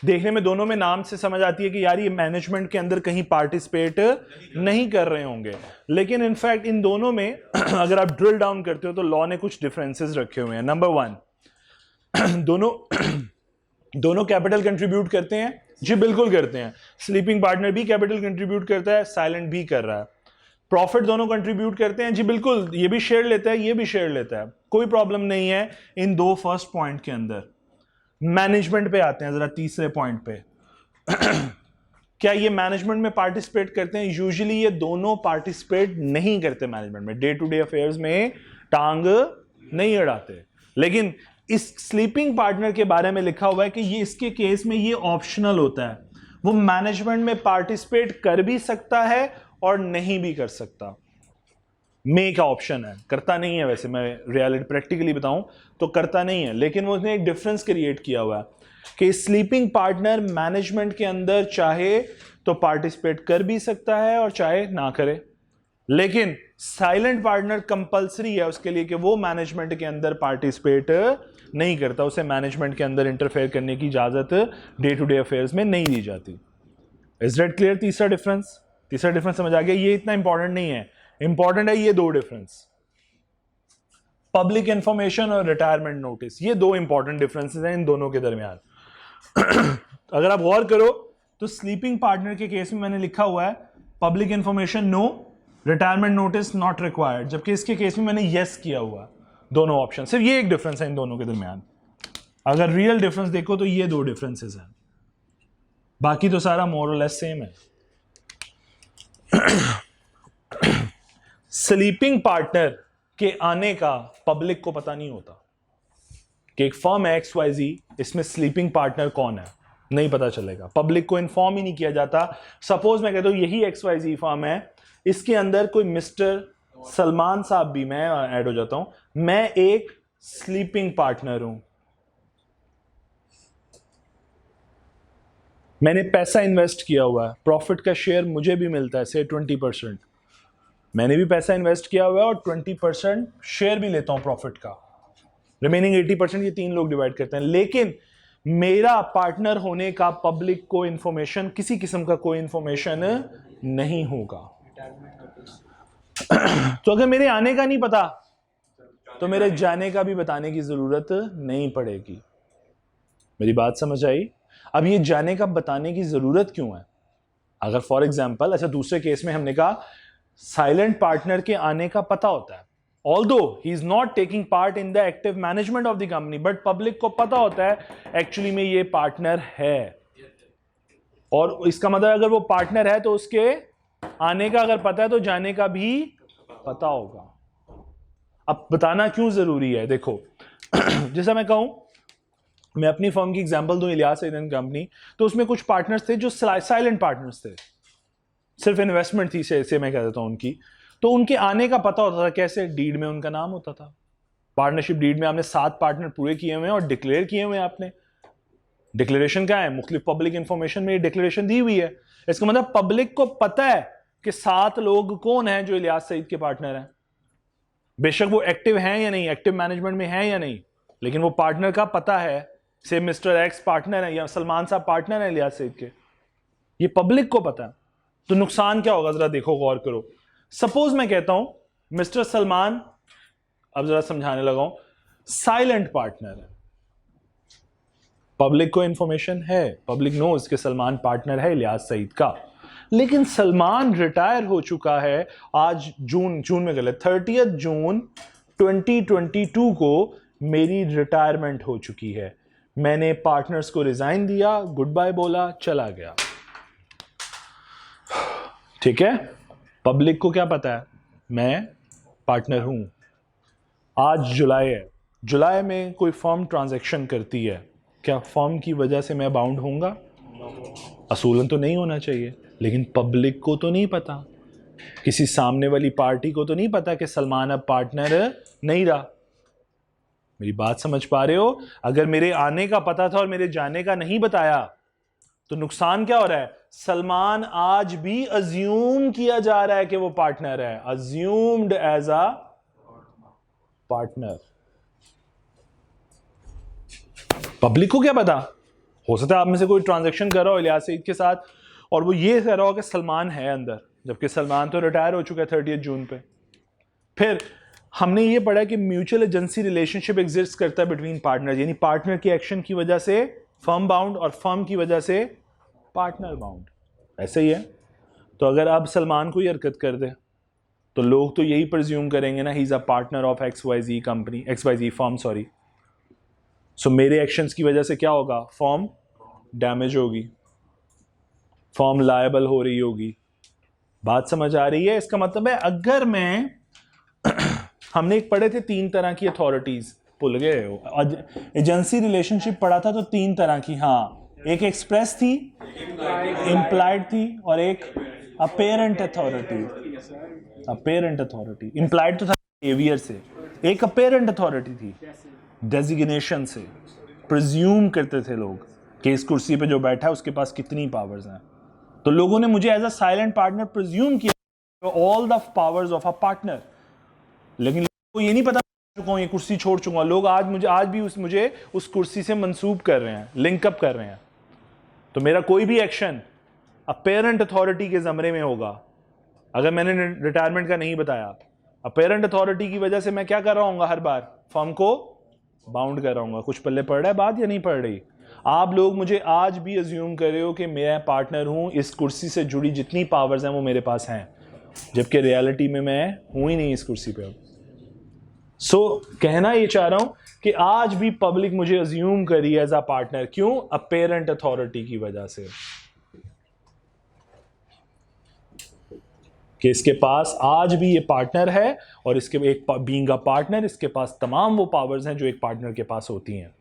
देखने में दोनों में नाम से समझ आती है कि यार ये मैनेजमेंट के अंदर कहीं पार्टिसिपेट नहीं कर रहे होंगे, लेकिन इनफैक्ट इन दोनों में अगर आप ड्रिल डाउन करते हो तो लॉ ने कुछ डिफरेंसेस रखे हुए हैं। नंबर 1, दोनों कैपिटल कंट्रीब्यूट करते हैं। जी बिल्कुल करते हैं। स्लीपिंग पार्टनर भी कैपिटल कंट्रीब्यूट करता है, साइलेंट भी कर रहा है। प्रॉफिट दोनों कंट्रीब्यूट करते हैं। जी बिल्कुल, ये भी शेयर लेता है, ये भी शेयर लेता है, कोई प्रॉब्लम नहीं है इन दो फर्स्ट पॉइंट के अंदर। मैनेजमेंट पे आते हैं जरा तीसरे पॉइंट पे। क्या ये मैनेजमेंट में पार्टिसिपेट करते हैं? यूजुअली ये दोनों पार्टिसिपेट नहीं करते मैनेजमेंट में, डे टू डे अफेयर्स में टांग नहीं अड़ाते। लेकिन इस स्लीपिंग पार्टनर के बारे में लिखा हुआ है कि ये इसके केस में ये ऑप्शनल होता है, वो मैनेजमेंट में पार्टिसिपेट कर भी सकता है और नहीं भी कर सकता। मे का ऑप्शन है, करता नहीं है वैसे, मैं रियलिटी प्रैक्टिकली बताऊं तो करता नहीं है, लेकिन वो उसने एक डिफरेंस क्रिएट किया हुआ है कि स्लीपिंग पार्टनर मैनेजमेंट के अंदर चाहे तो पार्टिसिपेट कर भी सकता है और चाहे ना करे, लेकिन साइलेंट पार्टनर कंपलसरी है उसके लिए कि वो मैनेजमेंट के अंदर पार्टिसिपेट नहीं करता, उसे मैनेजमेंट के अंदर इंटरफेयर करने की इजाजत डे टू डे अफेयर्स में नहीं दी जाती। Is that clear? तीसरा डिफरेंस समझ आ गया? ये इतना इंपॉर्टेंट नहीं है, इंपॉर्टेंट है ये दो डिफरेंस, पब्लिक इंफॉर्मेशन और रिटायरमेंट नोटिस, ये दो इंपॉर्टेंट डिफरेंसेस हैं इन दोनों के दरमियान। अगर आप गौर करो तो स्लीपिंग पार्टनर के केस में मैंने लिखा हुआ है public information no, retirement notice not required, जबकि इसके केस में मैंने यस किया हुआ दोनों ऑप्शन। सिर्फ ये एक डिफरेंस है इन दोनों के दरमियान। अगर रियल डिफरेंस देखो तो ये दो डिफरेंसेस हैं, बाकी तो सारा मोर और लेस सेम है। स्लीपिंग पार्टनर के आने का पब्लिक को पता नहीं होता कि एक फर्म है XYZ, इसमें स्लीपिंग पार्टनर कौन है, नहीं पता चलेगा, पब्लिक को इन्फॉर्म ही नहीं किया जाता। सपोज मैं कहता हूं यही XYZ फर्म है, इसके अंदर कोई मिस्टर सलमान साहब भी, मैं ऐड हो जाता हूं, मैं एक स्लीपिंग पार्टनर हूं, मैंने पैसा इन्वेस्ट किया हुआ है, प्रॉफिट का शेयर मुझे भी मिलता है से 20%, मैंने भी पैसा इन्वेस्ट किया हुआ है और 20% शेयर भी लेता हूं प्रॉफिट का, रिमेनिंग 80% ये तीन लोग डिवाइड करते हैं, लेकिन मेरा पार्टनर होने का पब्लिक को इंफॉर्मेशन, किसी किस्म का कोई इंफॉर्मेशन नहीं होगा। तो अगर मेरे आने का नहीं पता तो मेरे जाने का भी बताने की जरूरत नहीं पड़ेगी। मेरी बात समझ आई? अब ये जाने का बताने की जरूरत क्यों है? अगर फॉर एग्जाम्पल, अच्छा दूसरे केस में हमने कहा साइलेंट पार्टनर के आने का पता होता है, although he is not taking part in the active management of the company, but public को पता होता है एक्चुअली में ये पार्टनर है, और इसका मतलब अगर वो पार्टनर है तो उसके आने का अगर पता है तो जाने का भी पता होगा। अब बताना क्यों जरूरी है? देखो जैसा मैं कहूं, मैं अपनी फर्म की एग्जांपल दूं, इलियास एजेंट कंपनी, तो उसमें कुछ पार्टनर्स थे जो साइलेंट पार्टनर्स थे, सिर्फ इन्वेस्टमेंट थी से मैं कह देता हूं उनकी, तो उनके आने का पता होता था कैसे? डीड में उनका नाम होता था, पार्टनरशिप डीड में आपने 7 पार्टनर पूरे किए हुए हैं और डिक्लेयर किए हुए हैं आपने। डिक्लेरेशन क्या है? मुख्तलिफ पब्लिक इंफॉर्मेशन में ये डिक्लेरेशन दी हुई है, इसका मतलब पब्लिक को पता है कि 7 लोग कौन हैं जो इलियास सईद के पार्टनर हैं, बेशक वो एक्टिव हैं या नहीं, एक्टिव मैनेजमेंट में हैं या नहीं, लेकिन वो पार्टनर का पता है, से मिस्टर एक्स पार्टनर है या सलमान साहब पार्टनर है इलियास सईद के, ये पब्लिक को पता है। तो नुकसान क्या होगा जरा देखो, गौर करो। सपोज मैं कहता हूं मिस्टर सलमान, अब जरा समझाने लगा हूं, साइलेंट पार्टनर है, पब्लिक को इंफॉर्मेशन है, पब्लिक नोज कि सलमान पार्टनर है इलियास सईद का, लेकिन सलमान रिटायर हो चुका है आज जून में गलत 30 जून 2022 को मेरी रिटायरमेंट हो चुकी है, मैंने पार्टनर्स को रिजाइन दिया, गुड बाय बोला, चला गया, ठीक है। पब्लिक को क्या पता है? मैं पार्टनर हूं। आज जुलाई है, जुलाई में कोई फर्म ट्रांजैक्शन करती है, क्या फर्म की वजह से मैं बाउंड होऊंगा? असूलन तो नहीं होना चाहिए, लेकिन पब्लिक को तो नहीं पता, किसी सामने वाली पार्टी को तो नहीं पता कि सलमान अब पार्टनर नहीं रहा। मेरी बात समझ पा रहे हो? अगर मेरे आने का पता था और मेरे जाने का नहीं बताया तो नुकसान क्या हो रहा है? सलमान आज भी अज्यूम किया जा रहा है कि वो पार्टनर है, assumed as a partner. Public को क्या पता? हो सकता है आप में से कोई ट्रांजैक्शन कर रहा हो इलियास सईद के साथ और वो ये कह रहा हो कि सलमान है अंदर, जबकि सलमान तो रिटायर हो चुका है 30 जून पे। फिर हमने ये पढ़ा कि म्यूचुअल एजेंसी रिलेशनशिप एग्जिस्ट करता है बिटवीन पार्टनर, यानी पार्टनर की एक्शन की वजह से फर्म बाउंड और फर्म की वजह से पार्टनर बाउंड, ऐसे ही है। तो अगर आप सलमान को ही हरकत कर दे तो लोग तो यही प्रिज्यूम करेंगे ना, he is a partner of XYZ company, XYZ firm, sorry. So मेरे एक्शंस की वजह से क्या होगा? फर्म डैमेज होगी, फर्म लायबल हो रही होगी। बात समझ आ रही है? इसका मतलब है अगर मैं हमने एक पढ़े थे 3 तरह की अथॉरिटीज, भूल गए हो? एजेंसी रिलेशनशिप पढ़ा था तो 3 तरह की, हाँ, एक एक्सप्रेस थी, इम्प्लाइड थी और एक apparent authority. Apparent authority implied तो था बिहेवियर से, एक अपेरेंट अथॉरिटी थी डेजिग्नेशन से। प्रिज्यूम करते थे लोग कि इस कुर्सी पे जो बैठा है उसके पास कितनी पावर्स हैं, तो लोगों ने मुझे as a silent partner presume किया all the powers of a partner. लेकिन लोगों को ये नहीं पता चुका हूं, ये कुर्सी छोड़ चुका, लोग आज भी मुझे उस कुर्सी से मंसूब कर रहे हैं, लिंकअप कर रहे हैं। तो मेरा कोई भी एक्शन अपेरेंट अथॉरिटी के ज़मरे में होगा। अगर मैंने रिटायरमेंट का नहीं बताया, अपेरेंट अथॉरिटी की वजह से मैं क्या कर रहा हूँ, हर बार फर्म को बाउंड कर रहा हूँ। कुछ पल्ले पड़ रहा है बात या नहीं पड़ रही? आप लोग मुझे आज भी अज्यूम कर रहे हो कि मैं पार्टनर हूँ, इस कुर्सी से जुड़ी जितनी पावर्स हैं वो मेरे पास हैं, जबकि रियलिटी में मैं हूँ ही नहीं इस कुर्सी पे। सो कहना ये चाह रहा हूँ कि आज भी पब्लिक मुझे अज्यूम करी एज अ पार्टनर। क्यों? अपेरेंट अथॉरिटी की वजह से, कि इसके पास आज भी ये पार्टनर है और इसके एक बीइंग अ पार्टनर इसके पास तमाम वो पावर्स हैं जो एक पार्टनर के पास होती हैं।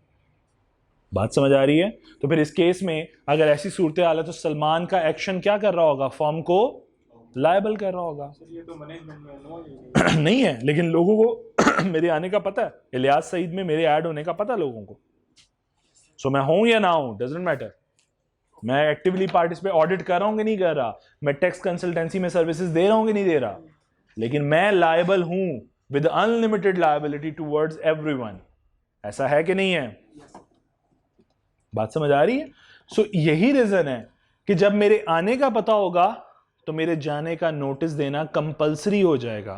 बात समझ आ रही है? तो फिर इस केस में अगर ऐसी सूरत हाल है तो सलमान का एक्शन क्या कर रहा होगा? फर्म को लायबल कर रहा होगा। ये तो मैनेजमेंट में नहीं है, लेकिन लोगों को मेरे आने का पता है, इलियास सईद में मेरे ऐड होने का पता है लोगों को। सो मैं हूं या ना हूं डजंट मैटर। मैं एक्टिवली पार्टिसिपेट ऑडिट कर रहा हूं कि नहीं कर रहा, मैं टैक्स कंसल्टेंसी में सर्विसेज दे रहा हूं कि नहीं दे रहा, लेकिन मैं लायबल हूं with unlimited liability towards everyone. ऐसा है कि नहीं है? बात समझ आ रही है? सो यही रीजन है कि जब मेरे आने का पता होगा तो मेरे जाने का नोटिस देना कंपलसरी हो जाएगा,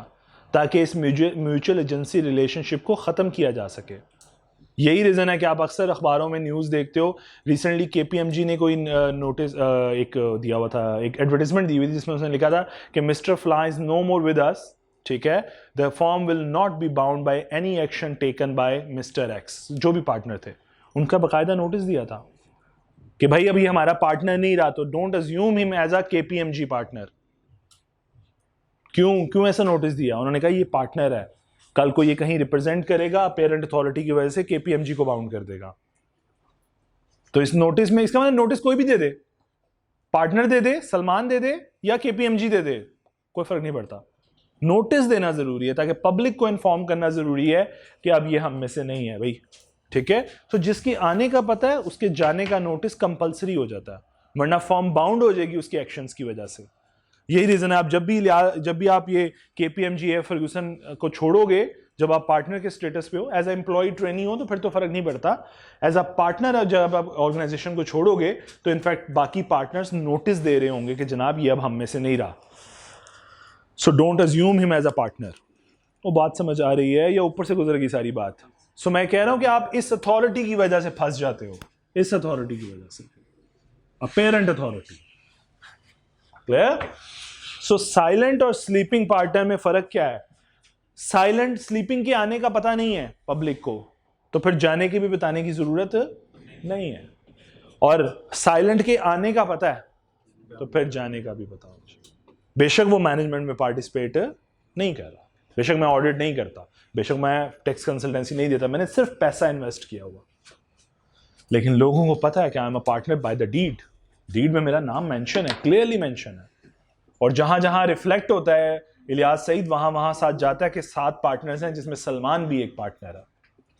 ताकि इस म्यूचुअल एजेंसी रिलेशनशिप को खत्म किया जा सके। यही रीजन है कि आप अक्सर अखबारों में न्यूज़ देखते हो। रिसेंटली केपीएमजी ने कोई नोटिस एक दिया हुआ था, एक एडवर्टाइजमेंट दी हुई थी जिसमें उसने लिखा था कि mister fly is no more with us, ठीक है, the firm will not be bound by any action taken by mister X. जो भी पार्टनर थे उनका बाकायदा नोटिस दिया था कि भाई अभी हमारा पार्टनर नहीं रहा तो don't assume him as a KPMG partner. क्यों ऐसा नोटिस दिया? उन्होंने कहा ये पार्टनर है, कल को ये कहीं रिप्रेजेंट करेगा, पेरेंट अथॉरिटी की वजह से केपीएमजी को बाउंड कर देगा। तो इस नोटिस में, इसका मतलब नोटिस कोई भी दे दे, पार्टनर दे दे, सलमान दे दे या केपीएमजी दे दे, कोई फर्क नहीं पड़ता। नोटिस देना जरूरी है ताकि पब्लिक को इन्फॉर्म करना जरूरी है कि अब ये हम में से नहीं है भाई, ठीक है। तो जिसके आने का पता है उसके जाने का नोटिस कंपलसरी हो जाता है, वरना फर्म बाउंड हो जाएगी उसके एक्शंस की वजह से। यही रीजन है, आप जब भी आप ये केपीएमजी या फर्ग्यूसन को छोड़ोगे, जब आप पार्टनर के स्टेटस पे हो, एज अ एम्प्लॉय ट्रेनी हो तो फिर तो फर्क नहीं पड़ता। एज अ पार्टनर जब आप ऑर्गेनाइजेशन को छोड़ोगे तो इनफैक्ट बाकी पार्टनर्स नोटिस दे रहे होंगे कि जनाब ये अब हम में से नहीं रहा, so don't assume him as a partner. वो बात समझ आ रही है या ऊपर से गुजर गई सारी बात? सो मैं कह रहा हूं कि आप इस अथॉरिटी की वजह से फंस जाते हो, इस अथॉरिटी की वजह से, अपेरेंट अथॉरिटी। क्लियर? सो साइलेंट और स्लीपिंग पार्टनर में फर्क क्या है? साइलेंट, स्लीपिंग के आने का पता नहीं है पब्लिक को, तो फिर जाने की भी बताने की जरूरत नहीं है, और साइलेंट के आने का पता है तो फिर जाने का भी पता होना चाहिए। बेशक वो मैनेजमेंट में पार्टिसिपेट नहीं कर रहा, बेशक मैं ऑडिट नहीं करता, बेशक मैं टैक्स कंसल्टेंसी नहीं देता, मैंने सिर्फ पैसा इन्वेस्ट किया हुआ, लेकिन लोगों को पता है कि I am a partner by the deed. Deed में मेरा नाम मेंशन है, क्लियरली मेंशन है, और जहां जहां रिफ्लेक्ट होता है इलियास सईद, वहां वहां साथ जाता है कि 7 पार्टनर्स हैं जिसमें सलमान भी एक पार्टनर है,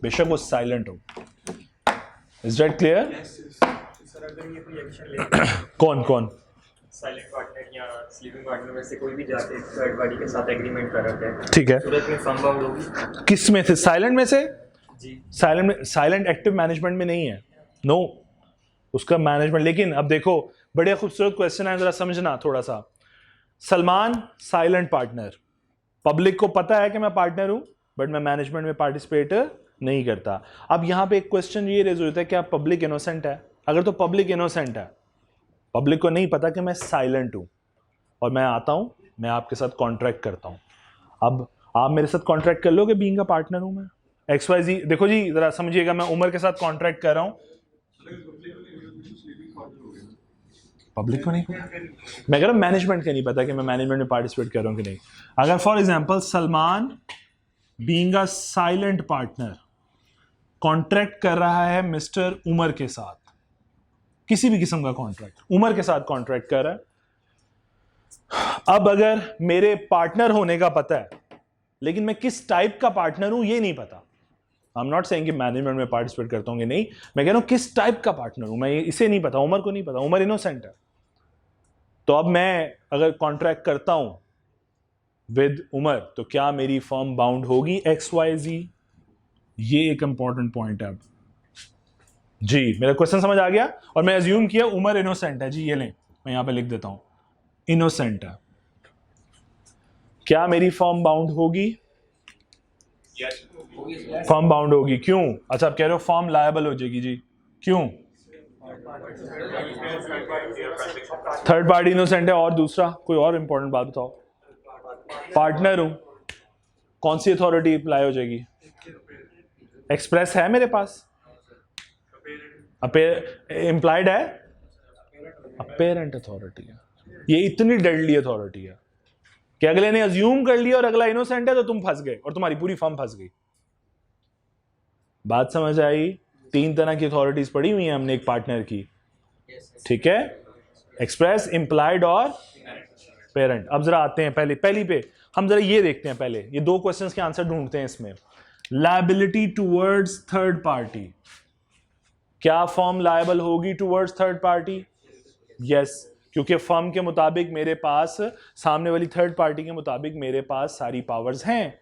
बेशक वो साइलेंट हो। Is that clear? सर अगर ये कोई एक्शन ले कौन कौन साइलेंट पार्टनर या स्लीपिंग पार्टनर में से कोई भी जाके थर्ड पार्टी के साथ एग्रीमेंट कर रखा है, ठीक है, सूरत में फर्म बाउंड होगी? किस में थे? साइलेंट में से? जी, साइलेंट में, साइलेंट एक्टिव मैनेजमेंट में नहीं है, नो, उसका मैनेजमेंट। लेकिन अब देखो, बड़े खूबसूरत क्वेश्चन है, जरा समझना थोड़ा सा। सलमान साइलेंट पार्टनर, पब्लिक को पता है कि मैं पार्टनर हूं, बट मैं मैनेजमेंट में पार्टिसिपेट नहीं करता। अब यहां पे एक क्वेश्चन ये रेज होता है, क्या पब्लिक इनोसेंट है? अगर तो पब्लिक इनोसेंट है, पब्लिक को नहीं पता कि मैं साइलेंट हूं और मैं आता हूं, मैं आपके साथ कॉन्ट्रैक्ट करता हूं, अब आप मेरे साथ कॉन्ट्रैक्ट कर लोगे बीइंग अ पार्टनर हूं मैं, XYZ। देखो जी जरा समझिएगा, मैं उमर के साथ कॉन्ट्रैक्ट कर रहा हूं, पब्लिक को नहीं पता, मैं कह रहा हूं मैनेजमेंट को नहीं पता कि मैं मैनेजमेंट में पार्टिसिपेट कर रहा हूं कि नहीं। अगर for example Salman being a silent partner contract कर रहा है मिस्टर उमर के साथ, किसी भी किस्म का कॉन्ट्रैक्ट उमर के साथ कॉन्ट्रैक्ट कर रहा है, अब अगर मेरे पार्टनर होने का पता है लेकिन मैं किस टाइप का पार्टनर हूं ये नहीं पता, आई एम नॉट सेइंग कि मैनेजमेंट में पार्टिसिपेट करता हूँ कि नहीं, मैं कह रहा हूं किस टाइप का पार्टनर हूं मैं, इसे नहीं पता, उमर को नहीं पता, उमर इनोसेंट है। तो अब मैं अगर कॉन्ट्रैक्ट करता हूं विद उमर तो क्या मेरी फर्म बाउंड होगी XYZ? ये एक इंपॉर्टेंट पॉइंट है। अब जी मेरा क्वेश्चन समझ आ गया, और मैं अज्यूम किया उमर इनोसेंट है। जी ये लें, मैं यहां पे लिख देता हूं इनोसेंट है। क्या मेरी फर्म बाउंड होगी? फर्म बाउंड होगी। क्यों? अच्छा आप कह रहे हो फर्म लायबल हो जाएगी। जी क्यों? थर्ड पार्टी इनोसेंट है, और दूसरा कोई और इंपॉर्टेंट बात बताओ। पार्टनर हूं, कौन सी अथॉरिटी अप्लाई हो जाएगी? एक्सप्रेस है मेरे पास, इंप्लाइड है, अपेरेंट अथॉरिटी है। ये इतनी डेडली अथॉरिटी है कि अगले ने अज्यूम कर लिया और अगला इनोसेंट है तो तुम फंस गए और तुम्हारी पूरी फर्म फंस गई। बात समझ आई? 3 तरह की अथॉरिटीज पढ़ी हुई हैं हमने एक पार्टनर की, ठीक है, एक्सप्रेस, इंप्लाइड और पेरेंट। अब जरा आते हैं पहली पे हम जरा ये देखते हैं, पहले ये 2 क्वेश्चंस के आंसर ढूंढते हैं इसमें। लायबिलिटी टुवर्ड्स थर्ड पार्टी, क्या फर्म लायबल होगी टुवर्ड्स थर्ड पार्टी? यस, क्योंकि फर्म के मुताबिक मेरे पास, सामने वाली थर्ड पार्टी के मुताबिक मेरे पास सारी पावर्स हैं,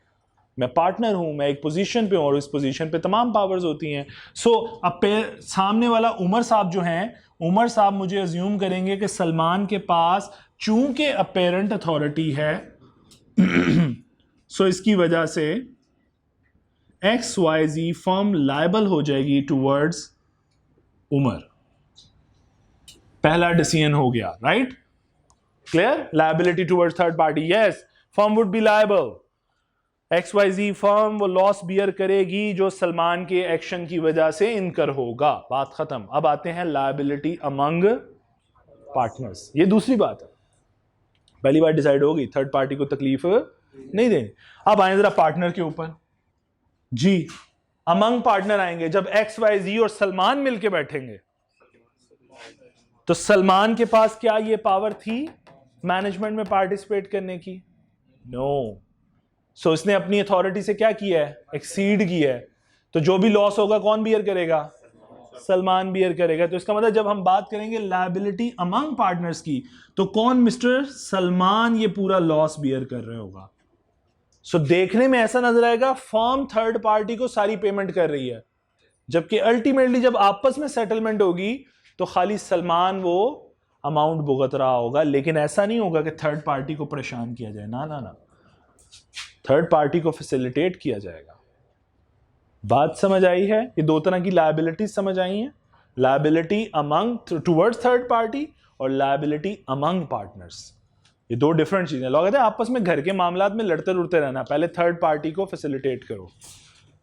मैं पार्टनर हूं, मैं एक पोजीशन पे हूं और इस पोजीशन पे तमाम पावर्स होती हैं। सो अब सामने वाला उमर साहब जो हैं, उमर साहब मुझे अज्यूम करेंगे कि सलमान के पास चूंकि अपेरेंट अथॉरिटी है सो इसकी वजह से XYZ फर्म लायबल हो जाएगी टुवर्ड्स उमर। पहला डिसीजन हो गया, right? Clear? Liability towards third party, yes, firm would be liable. XYZ firm वो लॉस बियर करेगी जो सलमान के एक्शन की वजह से इनकर होगा। बात खत्म। अब आते हैं लायबिलिटी अमंग पार्टनर्स। ये दूसरी बात है, पहली बार डिसाइड होगी, थर्ड पार्टी को तकलीफ नहीं देनी। अब आए जरा पार्टनर के ऊपर। जी अमंग पार्टनर आएंगे जब XYZ और सलमान मिलके बैठेंगे, तो सलमान के पास क्या ये पावर थी मैनेजमेंट में पार्टिसिपेट करने की? नो। सो इसने अपनी अथॉरिटी से क्या किया है? एक्सीड किया है। तो जो भी लॉस होगा कौन बियर करेगा? सलमान बियर करेगा। तो इसका मतलब जब हम बात करेंगे लायबिलिटी अमंग पार्टनर्स की, तो कौन? मिस्टर सलमान ये पूरा लॉस बियर कर रहे होगा। सो देखने में ऐसा नजर आएगा फर्म थर्ड पार्टी को सारी पेमेंट कर रही है, जबकि अल्टीमेटली जब आपस में सेटलमेंट होगी तो खाली सलमान वो अमाउंट भुगत रहा होगा। लेकिन ऐसा नहीं होगा कि थर्ड पार्टी को परेशान किया जाए, ना ना ना, थर्ड पार्टी को फैसिलिटेट किया जाएगा। बात समझ आई है? ये 2 तरह की लायबिलिटी समझ आई हैं, liability among towards third party और लायबिलिटी अमंग पार्टनर्स। ये 2 डिफरेंट चीजें। लोग कहते हैं आपस में घर के मामलात में लड़ते लुड़ते रहना, पहले थर्ड पार्टी को फैसिलिटेट करो,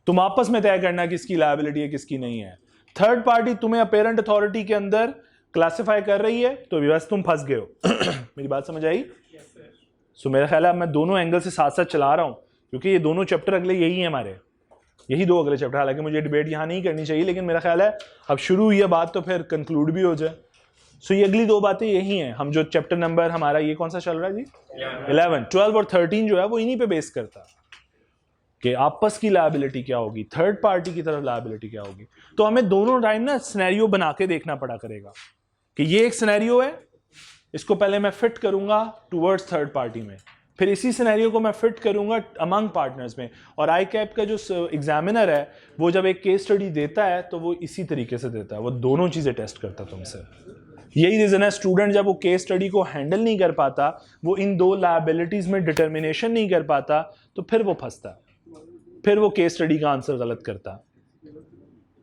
तुम आपस में तय करना किसकी लायबिलिटी है किसकी नहीं है। थर्ड पार्टी तुम्हें अपेरेंट अथॉरिटी के अंदर क्लासिफाई कर रही है तो बस तुम फंस गए हो। मेरी बात समझ आई? सो मेरा ख्याल है मैं दोनों एंगल से साथ साथ चला रहा हूं, क्योंकि ये दोनों चैप्टर अगले यही है हमारे, यही 2 अगले चैप्टर। हालांकि मुझे डिबेट यहां नहीं करनी चाहिए, लेकिन मेरा ख्याल है अब शुरू हुई है बात तो फिर कंक्लूड भी हो जाए। सो ये अगली 2 बातें यही हैं। हम जो चैप्टर नंबर हमारा ये कौन सा चल रहा है जी? 11, 12 और 13 जो है वो इन्हीं पे बेस करता है कि आपस की लायबिलिटी क्या होगी, थर्ड पार्टी की तरफ लायबिलिटी क्या होगी। तो हमें दोनों टाइम ना सिनेरियो बना के देखना पड़ा करेगा कि ये एक सिनेरियो है, इसको पहले मैं फिट करूंगा टुवर्ड्स थर्ड पार्टी में, फिर इसी सिनेरियो को मैं फिट करूंगा अमंग पार्टनर्स में। और आई कैप का जो एग्जामिनर है वो जब एक केस स्टडी देता है तो वो इसी तरीके से देता है, वो दोनों चीजें टेस्ट करता है तुमसे। यही रीजन है स्टूडेंट जब वो केस स्टडी को हैंडल नहीं कर पाता, वो इन 2 लायबिलिटीज में डिटर्मिनेशन नहीं कर पाता, तो फिर वो फंसता, फिर वो केस स्टडी का आंसर गलत करता।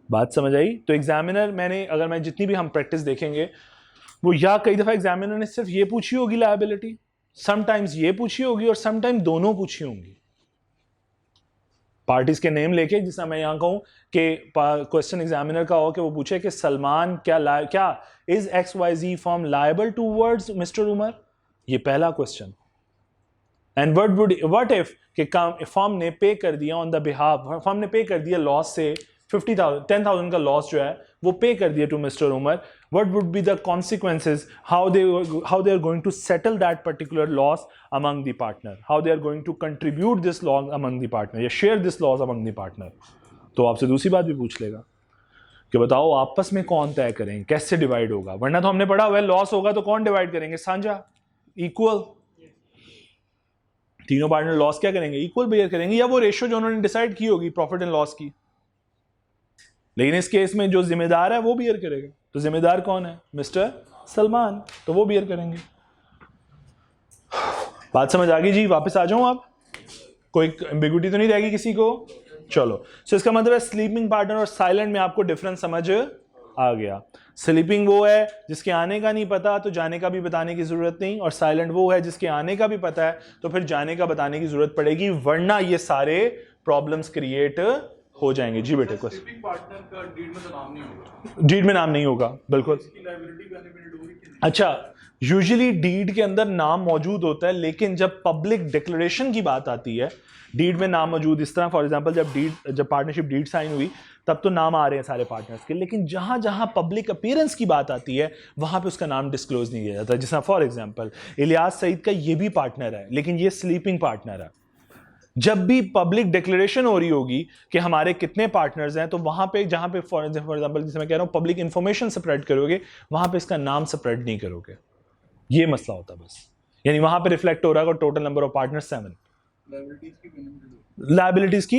बात समझ आई? तो एग्जामिनर अगर मैं जितनी भी हम प्रैक्टिस देखेंगे वो या कई दफा एग्जामिनर ने सिर्फ ये पूछी होगी लायबिलिटी, समटाइम्स ये पूछी होगी और समटाइम दोनों पूछी होंगी। पार्टीज के नेम लेके, जिससे मैं यहां कहूं कि क्वेश्चन एग्जामिनर का हो कि वो पूछे कि सलमान क्या is XYZ firm liable towards mister Umar, ये पहला क्वेश्चन। एंड व्हाट इफ कि फर्म ने पे कर दिया ऑन द बिहाफ, फर्म ने पे कर दिया लॉस से 10,000 का लॉस जो है वो पे कर दिया to mister Umar, what would be the consequences, how they are going to settle that particular loss among the partner, how they are going to contribute this loss among the partner या share this loss among the partner. तो आपसे दूसरी बात भी पूछ लेगा कि बताओ आपस में कौन तय करेंगे, कैसे डिवाइड होगा, वरना तो हमने पढ़ा हुआ है लॉस होगा तो कौन डिवाइड करेंगे, साझा, इक्वल। तीनों पार्टनर लॉस क्या करेंगे, इक्वल बेयर करेंगे, या वो रेशियो जो उन्होंने डिसाइड की होगी प्रॉफिट एंड लॉस की। लेकिन इस केस में जो जिम्मेदार है वो बियर करेगा, तो जिम्मेदार कौन है, मिस्टर सलमान, तो वो बियर करेंगे। बात समझ आ गई जी, वापस आ जाऊं आप, कोई एम्बिग्युइटी तो नहीं रहेगी किसी को। चलो, सो इसका मतलब है स्लीपिंग पार्टनर और साइलेंट में आपको डिफरेंस समझ आ गया। स्लीपिंग वो है जिसके आने का नहीं पता तो जाने का भी बताने की जरूरत नहीं, और साइलेंट वो है जिसके आने का भी पता है तो फिर जाने का बताने की जरूरत पड़ेगी, वरना ये सारे प्रॉब्लम्स क्रिएट हो जाएंगे। जी बेटे, कुछ स्लीपिंग पार्टनर का डीड में तो नाम नहीं होगा, डीड में नाम नहीं होगा, बिल्कुल। इसकी लायबिलिटी का अनलिमिटेड होगी कि नहीं? अच्छा, यूजुअली डीड के अंदर नाम मौजूद होता है, लेकिन जब पब्लिक डिक्लेरेशन की बात आती है, डीड में नाम मौजूद, इस तरह फॉर एग्जांपल जब पार्टनरशिप डीड साइन हुई तब तो नाम आ रहे हैं सारे पार्टनर्स के, लेकिन जहां जहां पब्लिक अपीयरेंस की बात आती है वहां पे उसका नाम डिस्क्लोज नहीं किया जाता। जैसा फॉर एग्जांपल इलियास सईद का ये भी पार्टनर है, लेकिन ये स्लीपिंग पार्टनर है। जब भी पब्लिक डिक्लेरेशन हो रही होगी कि हमारे कितने पार्टनर्स हैं, तो वहां पे जहां पे फॉर एग्जांपल जैसे मैं कह रहा हूं पब्लिक इंफॉर्मेशन स्प्रेड करोगे, वहां पे इसका नाम स्प्रेड नहीं करोगे, ये मसला होता बस। यानी वहां पे रिफ्लेक्ट हो रहा है total number of partners 7, liabilities की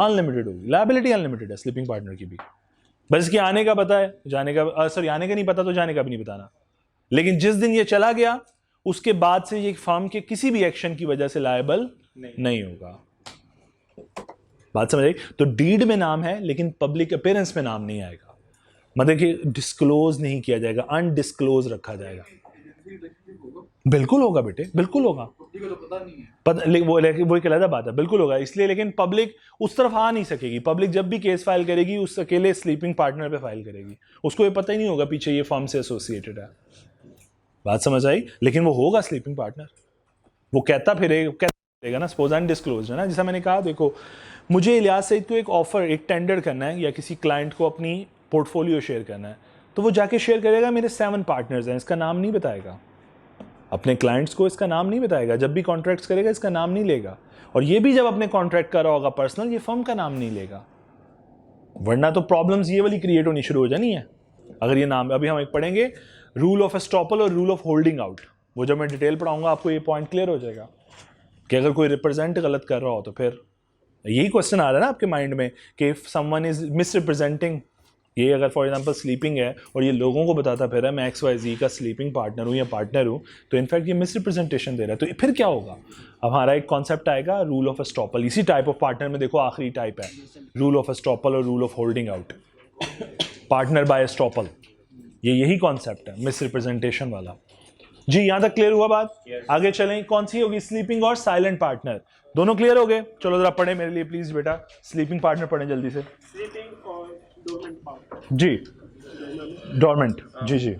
अनलिमिटेड होगी, लायबिलिटी अनलिमिटेड है स्लीपिंग पार्टनर की भी, बस इसके आने का पता है, जाने का सॉरी आने का नहीं पता तो जाने का भी नहीं बताना। लेकिन जिस दिन ये चला गया उसके बाद से ये फर्म के किसी भी एक्शन की वजह से लायबल नहीं होगा। बात समझ आई? तो डीड में नाम है लेकिन पब्लिक अपीयरेंस में नाम नहीं आएगा, मतलब कि डिस्क्लोज नहीं किया जाएगा, अनडिस्क्लोज रखा जाएगा। बिल्कुल होगा बेटे, बिल्कुल होगा, तो पता नहीं है, वो एक अलग बात है, बिल्कुल होगा। इसलिए लेकिन पब्लिक उस तरफ आ नहीं सकेगी, पब्लिक जब भी केस फाइल करेगी उस अकेले स्लीपिंग पार्टनर पे फाइल करेगी, उसको ये पता ही नहीं होगा पीछे ये फर्म से एसोसिएटेड है। बात समझ आई? लेकिन वो होगा स्लीपिंग पार्टनर, वो कहता फिरेगा ना, सपोज अनडिस्क्लोज्ड है ना। जैसा मैंने कहा, देखो मुझे इलियास सईद को एक ऑफर, एक टेंडर करना है या किसी क्लाइंट को अपनी पोर्टफोलियो शेयर करना है, तो वो जाके शेयर करेगा मेरे 7 पार्टनर्स हैं, इसका नाम नहीं बताएगा, अपने क्लाइंट्स को इसका नाम नहीं बताएगा, जब भी कॉन्ट्रैक्ट्स करेगा इसका नाम नहीं लेगा, और ये भी जब अपने कॉन्ट्रैक्ट कर रहा होगा पर्सनल, ये फर्म का नाम नहीं लेगा, वरना तो प्रॉब्लम्स ये वाली क्रिएट होनी शुरू हो जानी है अगर ये नाम। अभी हम एक पढ़ेंगे रूल ऑफ एस्टॉपल और रूल ऑफ होल्डिंग आउट, वो जब मैं डिटेल पढ़ाऊंगा आपको ये पॉइंट क्लियर हो जाएगा कि अगर कोई रिप्रेजेंट गलत कर रहा हो तो फिर यही क्वेश्चन आ रहा है ना आपके माइंड में कि if someone is miss representing, ये अगर फॉर एग्जांपल स्लीपिंग है और ये लोगों को बताता फिर है मैं XYZ का स्लीपिंग पार्टनर हूँ या पार्टनर हूँ, तो इनफैक्ट ये मिस रिप्रेजेंटेशन दे रहा है, तो फिर क्या होगा? अब हमारा एक कॉन्सेप्ट आएगा रूल ऑफ एस्टॉपल। इसी टाइप ऑफ पार्टनर में देखो आखिरी टाइप है रूल ऑफ एस्टॉपल और rule of holding out, partner by estoppel, ये यही कॉन्सेप्ट है मिस रिप्रेजेंटेशन वाला। जी यहाँ तक क्लियर हुआ बात? आगे चलें, कौन सी होगी? स्लीपिंग और साइलेंट पार्टनर, दोनों क्लियर हो गए? चलो जरा पढ़े मेरे लिए प्लीज बेटा, स्लीपिंग पार्टनर पढ़ें जल्दी से। स्लीपिंग और डोरमेंट पार्टनर। जी, डोरमेंट, जी जी।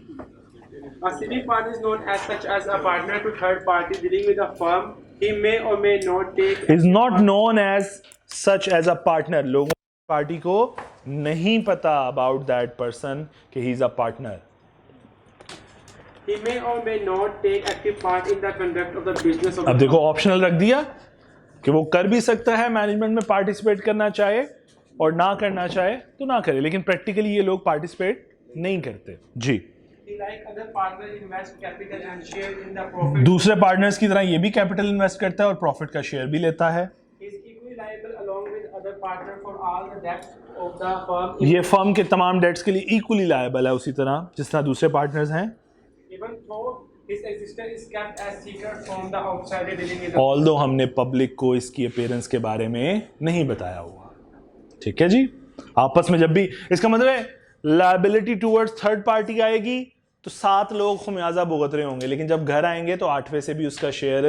A sleeping partner is known as such as a partner to third party dealing with a firm. He may or may not take. Is not known as such as a partner. लोगों party को नहीं पता about that person कि he is a partner. He may or may not take active part in the conduct of the business of अब the देखो optional रख दिया कि वो कर भी सकता है मैनेजमेंट में पार्टिसिपेट करना चाहे और ना करना चाहे तो ना करे, लेकिन प्रैक्टिकली ये लोग पार्टिसिपेट नहीं करते। जी, He, like other partners, invest capital and share in the profit. दूसरे पार्टनर्स की तरह ये भी कैपिटल इन्वेस्ट करता है और प्रॉफिट का शेयर भी लेता है। He is equally liable along with other partner for all the debts of the firm. ये फर्म के तमाम डेट्स के लिए इक्वली लायबल है उसी तरह जिस तरह दूसरे पार्टनर्स हैं। Even though his existence is kept as secret from the outsider dealing with the although हमने पब्लिक को इसकी अपीयरेंस के बारे में नहीं बताया हुआ। ठीक है जी, आपस में जब भी, इसका मतलब है लायबिलिटी टूवर्ड्स थर्ड पार्टी आएगी तो 7 लोग खुमियाजा भुगत रहे होंगे, लेकिन जब घर आएंगे तो 8वें से भी उसका शेयर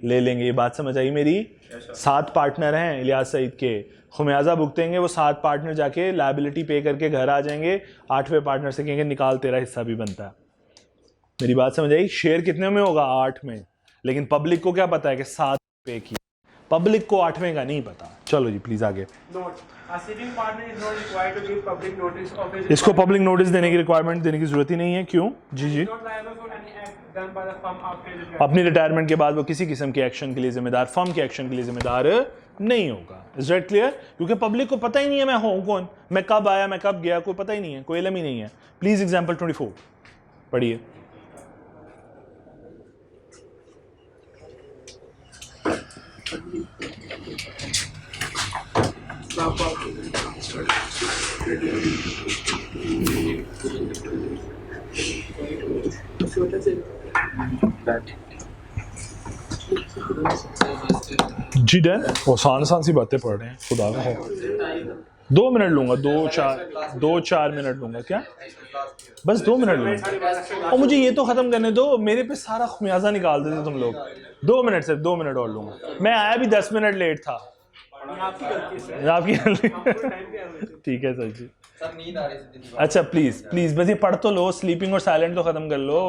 ले लेंगे। ये बात समझ आई मेरी? 7 पार्टनर हैं इलियास सईद के, खुमियाजा भुगतेंगे वो 7 पार्टनर, जाके लायबिलिटी पे करके घर आ जाएंगे, 8वें पार्टनर से कहेंगे निकाल तेरा हिस्सा भी बनता है। मेरी बात समझ आई? शेयर कितने में होगा? 8 में, लेकिन पब्लिक को क्या पता है कि 7 पे की, पब्लिक को 8वें का नहीं पता। चलो जी प्लीज आगे। Note: a sleeping partner is not required to give public notice of his. इसको पब्लिक नोटिस देने की रिक्वायरमेंट देने की जरूरत ही नहीं है, क्यों? जी जी। Not liable for any act done by the firm after his retirement. अपनी रिटायरमेंट के बाद वो किसी किस्म के एक्शन के लिए जिम्मेदार, फर्म के एक्शन के लिए जिम्मेदार नहीं होगा। Is that clear? क्योंकि पब्लिक को पता ही नहीं है मैं हूं कौन, मैं कब आया, मैं कब गया, कोई पता ही नहीं है, कोई इल्म ही नहीं है। प्लीज एग्जांपल 24 पढ़िए। जी डन। आसान आसान सी बातें पढ़ रहे हैं, खुदा का है। 2 मिनट लूंगा, 2-4 मिनट लूंगा। क्या? बस 2 मिनट लूंगा। और मुझे ये तो खत्म करने दो, मेरे पे सारा खुमियाजा निकाल देते तुम लोग। 2 मिनट से 2 मिनट और लूंगा। मैं आया भी 10 मिनट लेट था। आपकी गलती। ठीक है सर जी। सर नींद आ रही थी। अच्छा प्लीज प्लीज बस ये पढ़ तो लो, स्लीपिंग और साइलेंट तो खत्म कर लो।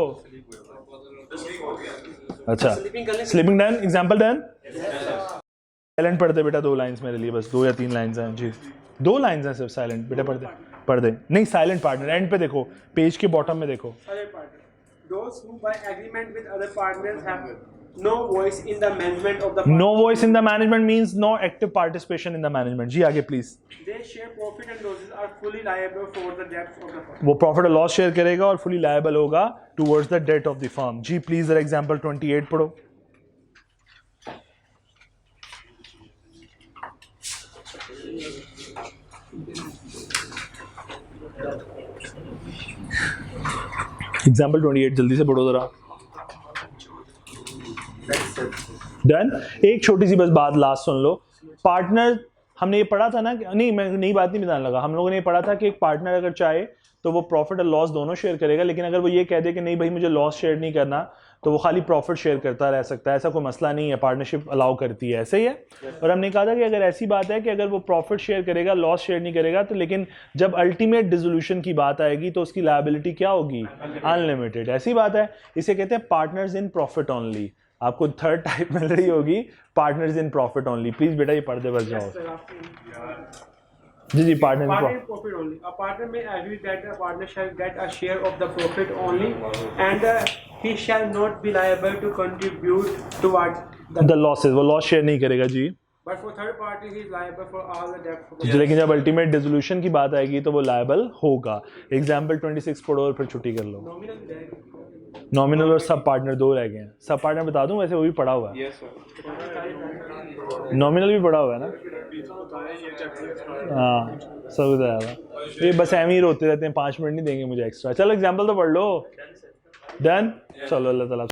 अच्छा sleeping done, example done. Silent पढ़ दे बेटा 2 लाइंस मेरे लिए, बस 2 या 3 लाइंस हैं जी। 2 लाइंस हैं सिर्फ साइलेंट, बेटा पढ़ दे। नहीं साइलेंट पार्टनर, एंड पे देखो, पेज के बॉटम में देखो। Other partner. Those who by agreement with other partners have no voice in the management of the firm. No voice in the management means no active participation in the management। जी आगे please. They share profit and losses, are fully liable for the debts of the firm. वो profit और loss share करेगा और fully liable होगा towards the date of the firm. जी please जरा example 28 पढ़ो। Example 28 जल्दी से पढ़ो जरा। डन। एक छोटी सी बस बात लास्ट सुन लो। पार्टनर हमने ये पढ़ा था ना कि नहीं, मैं नई बात नहीं बताने लगा। हम लोगों ने ये पढ़ा था कि एक पार्टनर अगर चाहे तो वो प्रॉफिट और लॉस दोनों शेयर करेगा, लेकिन अगर वो ये कह दे कि नहीं भाई मुझे लॉस शेयर नहीं करना, तो वो खाली प्रॉफिट शेयर करता रह सकता है। ऐसा कोई मसला नहीं है, पार्टनरशिप अलाउ करती है, ऐसे ही है। और हमने कहा था कि अगर ऐसी बात है कि अगर वो प्रॉफिट शेयर करेगा, लॉस शेयर नहीं करेगा, तो लेकिन जब अल्टीमेट डिसोल्यूशन की बात आएगी तो उसकी लायबिलिटी क्या होगी? अनलिमिटेड। ऐसी बात है, इसे कहते हैं पार्टनर्स इन प्रॉफिट ओनली। आपको थर्ड टाइप मिल रही होगी, partners in profit only. Please बेटा ये पढ़ते बस जाओ। जी जी partner Partner in profit only. A partner may agree that a partner shall get a share of the profit only, and he shall not be liable to contribute towards the losses. वो loss share नहीं करेगा जी। But for third party, he is liable for all the debts of the जी, लेकिन जब ultimate dissolution की बात आएगी तो वो लायबल होगा। एग्जाम्पल 26 पढ़ो और फिर छुट्टी कर लो। nominal debt. नॉमिनल और सब पार्टनर 2 रह गए हैं। सब पार्टनर बता दूं, वैसे वो भी पढ़ा हुआ है। नॉमिनल भी पढ़ा हुआ है ना? हाँ सब बताया हुआ। ये बस एम ही रोते रहते हैं, 5 मिनट नहीं देंगे मुझे एक्स्ट्रा। चलो एग्जाम्पल तो पढ़ लो। डन। चलो अल्लाह ताला